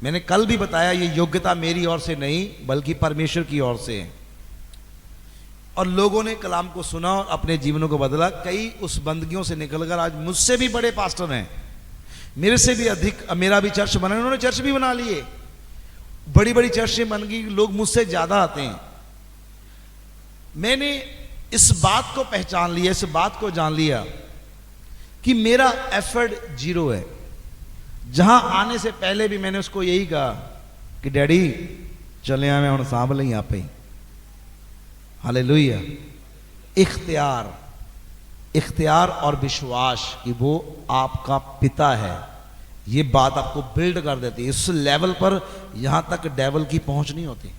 [SPEAKER 4] मैंने कल भी बताया ये योग्यता मेरी ओर से नहीं बल्कि परमेश्वर की ओर से है। और लोगों ने कलाम को सुना और अपने जीवनों को बदला। कई उस बंदगियों से निकलकर आज मुझसे भी बड़े पास्टर हैं, मेरे से भी अधिक। मेरा भी चर्च बना, उन्होंने चर्च भी बना लिए, बड़ी बड़ी चर्चें बन गई, लोग मुझसे ज्यादा आते हैं। मैंने इस बात को पहचान लिया, इस बात को जान लिया कि मेरा एफर्ट जीरो है। जहां आने से पहले भी मैंने उसको यही कहा कि डैडी चले मैं हुण सांभ लई आपे। हालेलुया। इख्तियार, इख्तियार और विश्वास कि वो आपका पिता है, ये बात आपको बिल्ड कर देती है। इस लेवल पर यहां तक डेविल की पहुंच नहीं होती।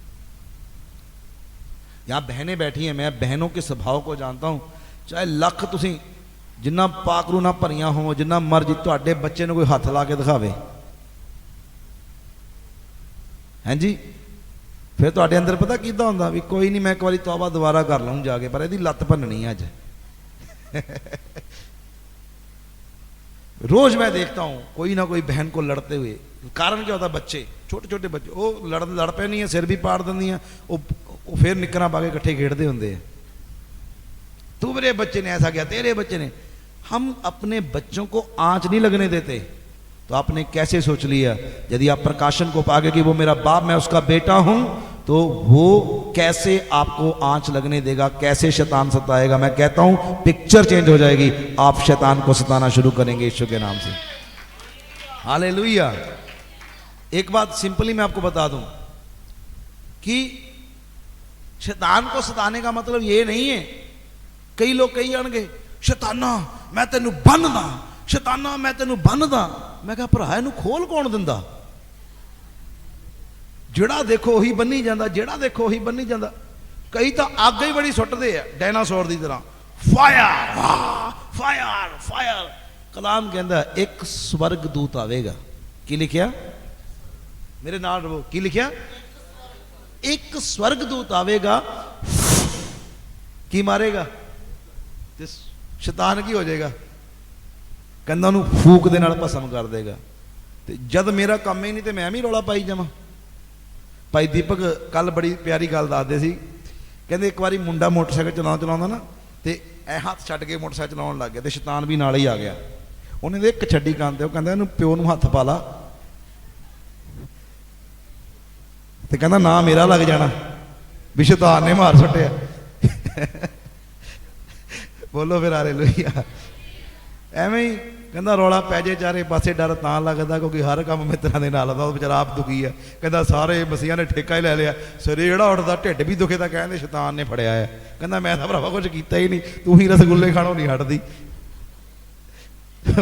[SPEAKER 4] यहां बहनें बैठी हैं, मैं बहनों के स्वभाव को जानता हूं। चाहे लख तुसी जिन्ना पाकरू ना भरियां हो, जिन्ना मर्जी तुहाडे बच्चे ने कोई हथ ला के दिखावे, हैं जी, फिर तुहाडे अंदर पता किदा हुंदा भी कोई नहीं, मैं एक बारी तौबा दोबारा कर लूं जाके, पर इहदी लत्त भन्ननी है अज। रोज मैं देखता हूं कोई ना कोई बहन को लड़ते हुए। कारण क्या होता? बच्चे, छोटे छोटे बच्चे, वो लड़ पे नहीं है, सिर भी पाड़ देंदियां, वो फिर निकरां पा के इकट्ठे खेडदे हुंदे हैं। तू मेरे बच्चे ने ऐसा किया, तेरे बच्चे ने। हम अपने बच्चों को आंच नहीं लगने देते। तो आपने कैसे सोच लिया यदि आप प्रकाशन को पागे कि वो मेरा बाप, मैं उसका बेटा हूं, तो वो कैसे आपको आंच लगने देगा, कैसे शैतान सताएगा। मैं कहता हूं पिक्चर चेंज हो जाएगी, आप शैतान को सताना शुरू करेंगे यीशु के नाम से। हालेलुया। एक बात सिंपली मैं आपको बता दूं कि शैतान को सताने का मतलब ये नहीं है, कई लोग कही जाएंगे शैताना मैं तेनू बन्नदा, शैताना मैं तेनू बन्नदा। मैं कहा भरा इनू खोल कौन दिंदा, जेड़ा देखो वही बन्नी जाता, जेड़ा देखो वही बन्नी जाता। कई तो अग ही बड़ी सुटते हैं डायनासोर की तरह, फायर फायर फायर। कलाम कहता एक स्वर्ग दूत आवेगा, की लिखिया मेरे नाल रवो, की लिखिया एक स्वर्ग दूत आवेगा, की मारेगा ते शैतान की हो जाएगा, कहता उन्होंने फूक दे नाल भस्म कर देगा। ते जद मेरा काम ही नहीं तो मैं भी रौला पाई जावां। भाई दीपक कल बड़ी प्यारी गल दसदे सी, कहते एक बारी मुंडा मोटरसाइकिल चलाਉਂਦਾ ना तो ऐ हाथ छड्ड के मोटरसाइकिल चलाउण लग गया, तो शैतान भी नाल ही आ गया। उन्हें एक छड्डी कंन ते वो कहंदा इहनूं प्यो नूं हत्थ पा ला, तो कहंदा ना मेरा लग जाना, भी शैतान ने मार सुट्टिया। बोलो फिर हालेलुया। एवें ही कहता रौला पै जाए चारे पासे, डर तां लगदा क्योंकि हर काम मित्रों के नाल दा, बेचारा आप दुखी है। कहता सारे मसीह ने ठेका ही लै लिया, सिरे जेड़ा उठदा ढिड भी दुखे तो कहते शैतान ने फड़िया है। कहता मैं तो भरावा कुछ किया ही नहीं, तू ही रसगुल्ले खाणों नहीं हटदी।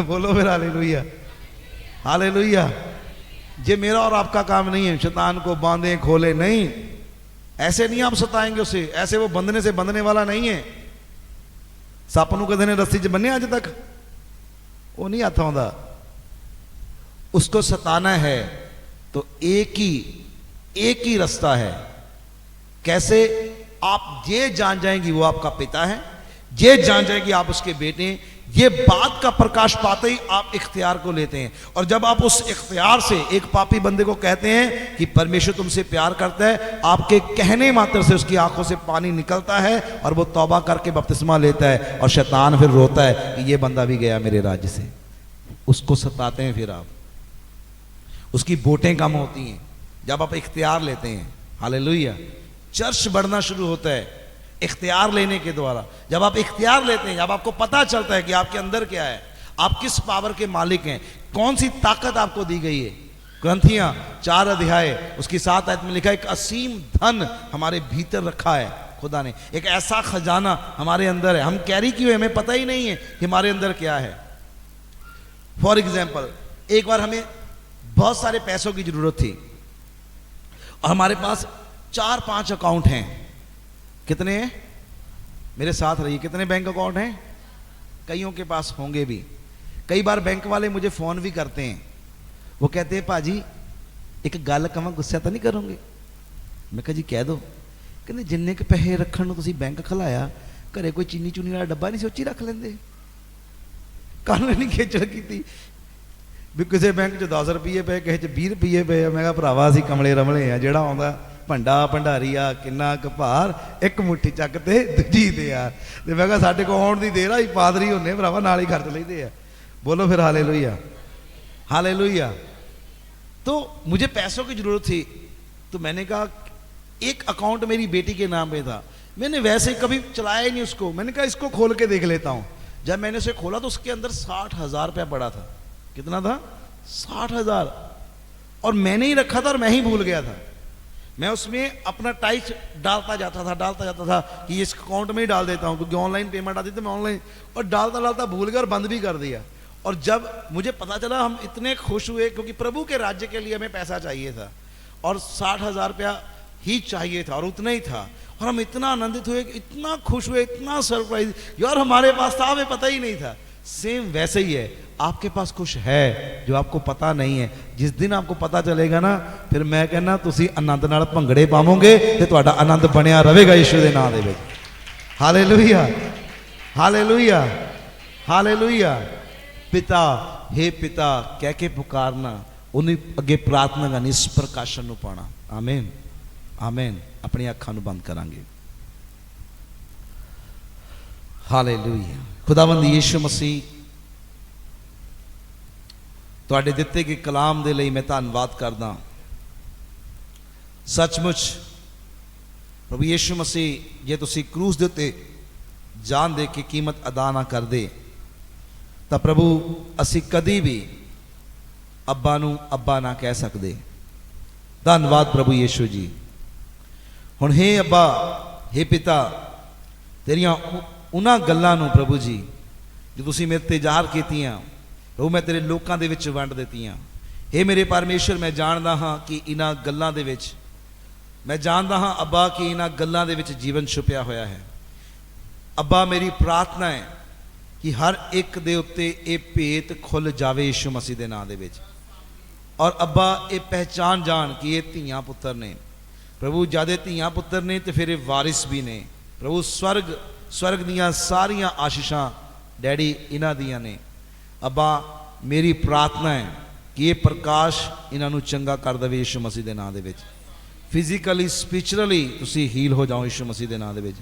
[SPEAKER 4] बोलो फिर हालेलुया। हालेलुया। जे मेरा और आपका काम नहीं है शैतान को बांधे खोले, नहीं, ऐसे नहीं आप सताएंगे उसे, ऐसे वो बंधने से बंधने वाला नहीं है। सप नूं कदे ने रस्सी च बन्निया अज तक, वो नहीं आता आंदा। उसको सताना है तो एक ही रास्ता है। कैसे? आप ये जान जाएंगी वो आपका पिता है, ये जान जाएंगी आप उसके बेटे हैं, ये बात का प्रकाश पाते ही आप इख्तियार को लेते हैं। और जब आप उस इख्तियार से एक पापी बंदे को कहते हैं कि परमेश्वर तुमसे प्यार करता है, आपके कहने मात्र से उसकी आंखों से पानी निकलता है और वो तौबा करके बपतिस्मा लेता है, और शैतान फिर रोता है कि ये बंदा भी गया मेरे राज्य से। उसको सताते हैं, फिर आप उसकी वोटें कम होती हैं जब आप इख्तियार लेते हैं। हालेलुया। चर्च बढ़ना शुरू होता है इख्तियार लेने के द्वारा। जब आप इख्तियार लेते हैं, जब आपको पता चलता है कि आपके अंदर क्या है, आप किस पावर के मालिक हैं, कौन सी ताकत आपको दी गई है। ग्रंथियां 4 अध्याय उसकी 7 आयत में लिखा है, एक असीम धन हमारे भीतर रखा है खुदा ने, एक ऐसा खजाना हमारे अंदर है, हम कैरी किए, हमें पता ही नहीं है कि हमारे अंदर क्या है। फॉर एग्जाम्पल, एक बार हमें बहुत सारे पैसों की जरूरत थी और हमारे पास 4-5 अकाउंट हैं। कितने हैं? मेरे साथ रहिए। कितने बैंक अकाउंट हैं? कईयों के पास होंगे भी। कई बार बैंक वाले मुझे फोन भी करते हैं, वो कहते हैं भाजी एक गल कहां, गुस्सा तो नहीं करोगे? मैं कहा जी कह दो। कहते जिन्ने के पैसे रखण नूं तुसीं बैंक खलाया, घरे कोई चीनी चूनी वाला डब्बा नहीं सोची रख लेंदे? कल नहीं खेचल की भी किसी बैंक च 10 रुपये पे, किसी च 20 रुपये पे। मैं कहा भरावा असीं कमले रमले आ, जेड़ा आउंदा भंडा भंडारी आ किन्ना क भार, एक मुट्ठी चक ते दूजी दे यार। ते मैं कहा साडे को आउण दी देर आई, पादरी होने भरावा नाल ही खर्च लैंदे आ। बोलो फिर हालेलुया। हालेलुया। तो मुझे पैसों की जरूरत थी, तो मैंने कहा एक अकाउंट मेरी बेटी के नाम पे था, मैंने वैसे कभी चलाया ही नहीं उसको। मैंने कहा इसको खोल के देख लेता हूँ। जब मैंने उसे खोला तो उसके अंदर 60,000 रुपया पड़ा था। कितना था? 60,000। और मैंने ही रखा था और मैं ही भूल गया था। मैं उसमें अपना टाइच डालता जाता था कि इस अकाउंट में ही डाल देता हूँ, क्योंकि ऑनलाइन पेमेंट आती थी, मैं ऑनलाइन, और डालता भूल गया और बंद भी कर दिया। और जब मुझे पता चला, हम इतने खुश हुए क्योंकि प्रभु के राज्य के लिए हमें पैसा चाहिए था और 60,000 रुपया ही चाहिए था और उतना ही था। और हम इतना आनंदित हुए, इतना खुश हुए, इतना सरप्राइज, यार हमारे पास था, हमें पता ही नहीं था। सेम वैसे ही है, आपके पास कुछ है जो आपको पता नहीं है। जिस दिन आपको पता चलेगा ना, फिर मैं कहना तुसी आनंद नाल भंगड़े पावोगे ते तुहाडा आनंद बनिया रहेगा यीशु दे नाम दे विच। हालेलुया। हालेलुया। हालेलुया। पिता, हे पिता कह के पुकारना, उन्हें अगे प्रार्थना करनी, इस प्रकाशन नूं पाना। आमीन। आमीन। अपनी अखां नूं बंद करांगे। हालेलुया। खुदावंद यीशु मसीह, तुहाडे दिते गए कलाम दे लई मैं धन्नवाद करदा। सचमुच प्रभु यीशु मसीह जे तुसी क्रूस दे उत्ते जान दे के कीमत अदा ना कर दे तो प्रभु असी कदी भी अब्बा नू अब्बा ना कह सकते। धन्यवाद प्रभु यीशु जी। हुण हे अब्बा हे पिता तेरिया उन्हां गल्लां नू प्रभु जी जो तुसी मेरे ते ज़ाहिर कीतियां प्रभु मैं तेरे लोकां दे विच वंड दित्तियां। हे मेरे परमेश्वर मैं जानदा हाँ कि इन्हां गल्लां दे विच मैं जानदा हाँ अब्बा कि इन्हां गल्लां दे विच जीवन छुपिया होया है। अब्बा मेरी प्रार्थना है कि हर एक दे उत्ते ये भेत खुल जावे यीशु मसीह दे नाम दे विच और अब्बा ये पहचान जान कि ये धीआं पुत्तर ने प्रभु ज्यादा धीआं पुत्तर ने तो फिर ये वारिस भी ने प्रभु स्वर्ग दियां सारियां आशीषां डैडी इन्हां दियां ने। अब्बा मेरी प्रार्थना है कि ये प्रकाश इन्हां नूं चंगा कर देवे यीशु मसीह दे नाम दे विच। फिजिकली स्पिरिचुअली तुसी हील हो जाओ यीशु मसीह दे नाम दे विच।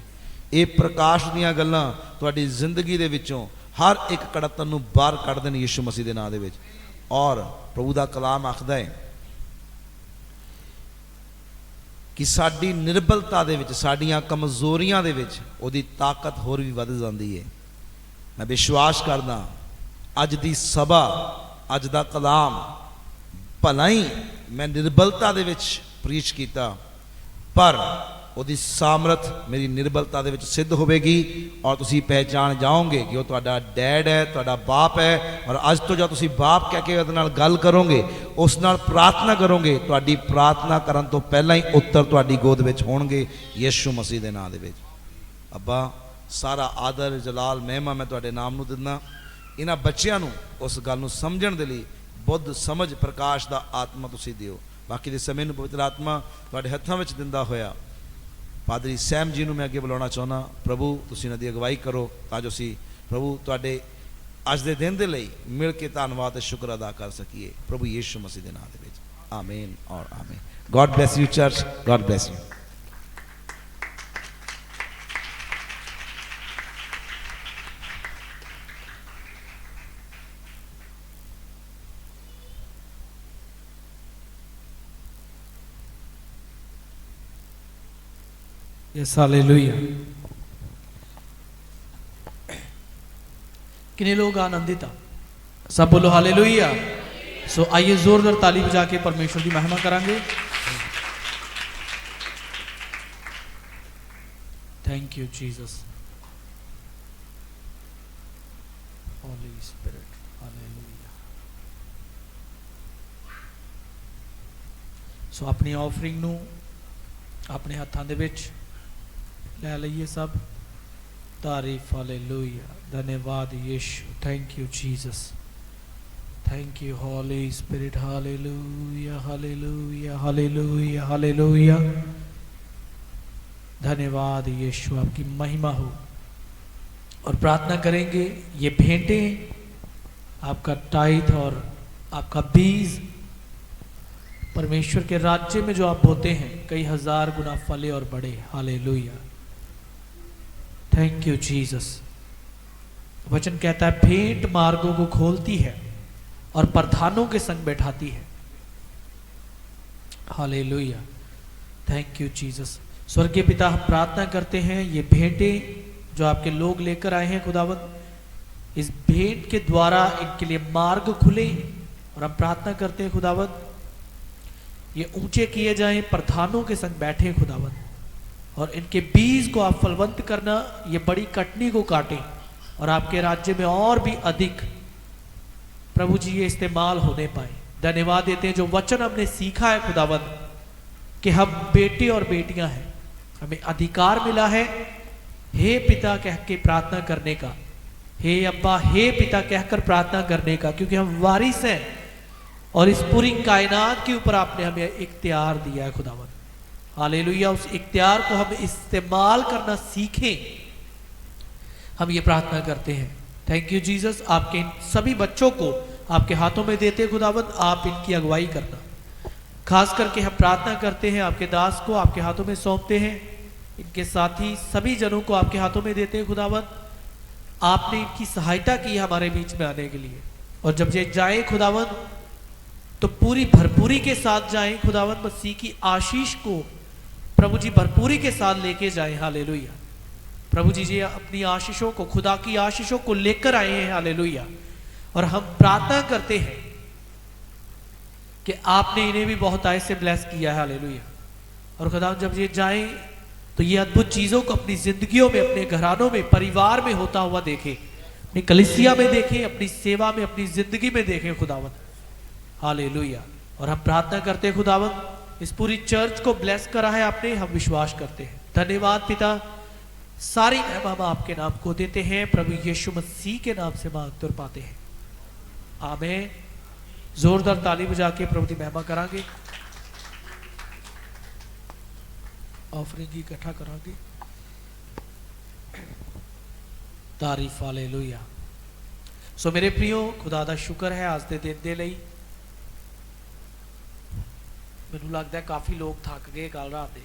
[SPEAKER 4] ये प्रकाश दीयां गल्लां तुहाडी जिंदगी दे विचों हर एक कड़तन नूं बाहर कढ देण यीशु मसीह दे नाम दे विच। और प्रभु दा कलाम आखदा है कि साडी निर्बलता दे विच साडीआं कमजोरियां दे विच ओदी ताकत होर भी वध जांदी है। मैं विश्वास करदा अज दी सभा अज दा कलाम भला ही मैं निर्बलता दे विच प्रीच कीता पर ओदी सामर्थ मेरी निर्बलता दे विच सिद्ध होवेगी और तुसी पहचान जाओगे कि वो तुहाडा डैड है तुहाडा बाप है। और अज तो जब तुसी बाप कह के उहदे नाल गल करोगे उस नाल प्रार्थना करोगे तुहाडी प्रार्थना करन तो पहला ही उत्तर तुहाडी गोद विच होणगे यीशु मसीह दे नाम दे विच। अब्बा सारा आदर जलाल महिमा मैं तुहाडे नाम नूं दिंदा। इन्हां बच्चिआं नूं उस गल नूं समझण दे लई बुद्ध समझ प्रकाश दा आत्मा तुसी दिओ। बाकी दे समय नूं पवित्र आत्मा तुहाडे हत्थां विच दिंदा होया पादरी सैम जी नूं मैं अगे बुलाउणा चाहुंदा। प्रभु तुसीं इन्हां दी अगवाई करो तां जो असीं प्रभु तुहाडे अज दे दिन दे लई मिल के धन्नवाद ते शुक्र अदा कर सकीए प्रभु यीशु मसीह दे नाम दे विच आमीन और आमीन। God bless you church, God bless you.
[SPEAKER 3] Yes hallelujah. कितने लोग आनंदित? सब बोलो हालेलुया। सो आइए जोरदार ताली बजा के परमेश्वर की महिमा करांगे। Thank you Jesus, holy spirit, hallelujah. So अपनी ऑफरिंग नू अपने हाथों दे विच ले लईए सब। तारीफ हालेलुया, धन्यवाद यीशु, thank you Jesus, thank you holy spirit, hallelujah hallelujah hallelujah hallelujah. धन्यवाद यीशु, आपकी महिमा हो। और प्रार्थना करेंगे ये भेंटें आपका टाइट और आपका बीज परमेश्वर के राज्य में जो आप बोते हैं कई हजार गुना फले और बढ़े। Hallelujah, thank you Jesus. वचन कहता है भेंट मार्गों को खोलती है और प्रधानों के संग बैठाती है। Hallelujah, thank you Jesus. स्वर्गीय पिता, हम प्रार्थना करते हैं ये भेंटें जो आपके लोग लेकर आए हैं खुदावंद, इस भेंट के द्वारा इनके लिए मार्ग खुले। और हम प्रार्थना करते हैं खुदावंद ये ऊंचे किए जाएं, प्रधानों के संग बैठे खुदावंद, और इनके बीज को आप फलवंत करना, ये बड़ी कटनी को काटें और आपके राज्य में और भी अधिक प्रभु जी ये इस्तेमाल होने पाए। धन्यवाद देते हैं जो वचन हमने सीखा है खुदावंद कि हम बेटे और बेटियां हैं, हमें अधिकार मिला है हे पिता कह के प्रार्थना करने का, हे अब्बा हे पिता कहकर प्रार्थना करने का, क्योंकि हम वारिस हैं और इस पूरी कायनात के ऊपर आपने हमें इख्तियार दिया है खुदावंद। हालेलुया, उस इख्तियार को हम इस्तेमाल करना सीखें, हम ये प्रार्थना करते हैं। Thank you Jesus. आपके इन सभी बच्चों को आपके हाथों में देते खुदावंद, आप इनकी अगुवाई करना। खास करके हम प्रार्थना करते हैं आपके दास को आपके हाथों में सौंपते हैं, इनके साथी सभी जनों को आपके हाथों में देते हैं खुदावंद। आपने इनकी सहायता की हमारे बीच में आने के लिए, और जब ये जाए खुदावंद तो पूरी भरपूरी के साथ जाएं खुदावंद। मसीह की आशीष को प्रभु जी भरपूरी के साथ लेके जाए। हालेलुया। प्रभु जी अपनी आशीषों को, खुदा की आशीषों को लेकर आए हैं। हालेलुया। और हम प्रार्थना करते हैं कि आपने इन्हें भी बहुत आय से ब्लेस किया है। हालेलुया। और खुदा जब ये जाएं तो ये अद्भुत चीजों को अपनी जिंदगियों में, अपने घरानों में, परिवार में होता हुआ देखें, अपनी कलीसिया में देखें, अपनी सेवा में, अपनी जिंदगी में देखें खुदावंद। हालेलुया। और हम प्रार्थना करते हैं खुदावंद इस पूरी चर्च को ब्लेस करा है आपने, हम विश्वास करते हैं। धन्यवाद पिता, सारी महिमा हम आपके नाम को देते हैं, प्रभु यीशु मसीह के नाम से मांगते और पाते हैं, आमीन। जोरदार ताली बजा के प्रभु की महिमा करांगे, ऑफरिंग इकट्ठा करांगे। तारीफ। हालेलुया। सो मेरे प्रियो, खुदा दा शुक्र है आज दे दिन दे लई। मैनू लगता है काफी लोग थक गए कल रात दे।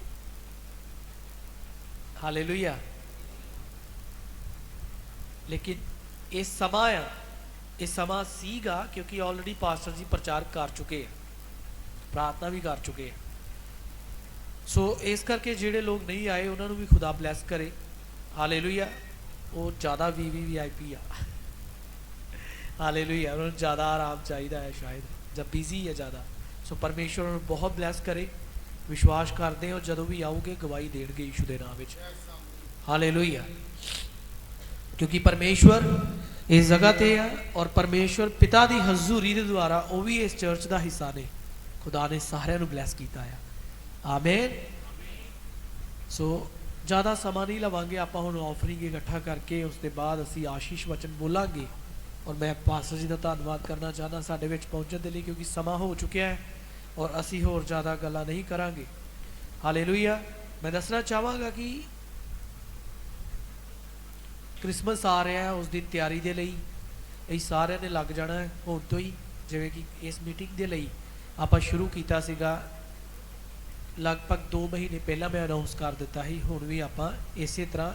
[SPEAKER 3] हालेलुया। लेकिन ये समा आ, ये समा सीगा क्योंकि ऑलरेडी पास्टर जी प्रचार कर चुके हैं, प्रार्थना भी कर चुके हैं। सो इस करके जेडे लोग नहीं आए उन्होंने भी खुदा ब्लैस करे। हालेलुया। वो ज़्यादा VVIP आ। हालेलुया। उन्होंने ज़्यादा आराम चाहिए है शायद, जब बिजी है ज़्यादा। सो परमेश्वर उन्होंने बहुत ब्लैस करे, विश्वास करते हैं और जदों भी आओगे गवाही देंगे यीशु के नाम विच। हालेलुया। क्योंकि परमेश्वर इस जगह ते है और परमेश्वर पिता की हजूरी के द्वारा वो भी इस चर्च का हिस्सा ने। खुदा ने सारिਆਂ ਨੂੰ ब्लैस किया है। आमीन। सो ज़्यादा समा नहीं लवांगे, आप हुण ऑफरिंग इकट्ठा करके उसके बाद असी आशीष वचन बोलांगे। और मैं पास्टर जी का धन्यवाद करना चाहना साडे विच पहुंचण दे लई, क्योंकि समा हो चुका है और असी होर ज़्यादा गल्लां नहीं करांगे। हालेलुया। मैं दसना चाहांगा कि क्रिसमस आ रहा है, उसकी तैयारी के लिए असीं सारिਆਂ ने लग जाना है हुण तो ही। जिवें कि इस मीटिंग के लिए आपां शुरू कीता सीगा लगभग 2 महीने पहला मैं अनाउंस कर दिता ही। हुण भी आपां इसे तरह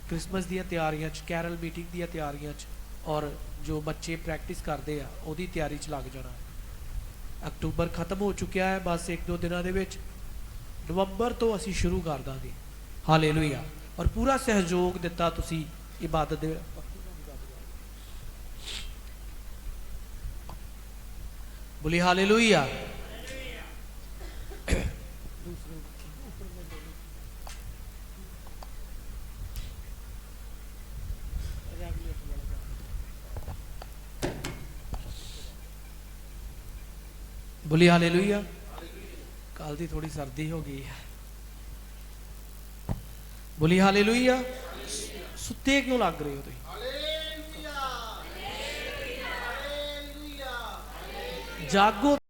[SPEAKER 3] क्रिसमस दी तैयारियां च, कैरल मीटिंग दी तैयारियां च और जो बच्चे प्रैक्टिस करते हैं उहदी तैयारी च लग जाना है। अक्तूबर खत्म हो चुका है, बस 1-2 दिनों के विच नवंबर तो असीं शुरू कर दांगे। हालेलुया। और पूरा सहयोग दिता तुसीं इबादत दे। बोली हालेलुया। बोली हालेलुया। कल दी थोड़ी सर्दी हो गई है। बोली हालेलुया। सुते क्यों लग रहे हो तुम? जागो।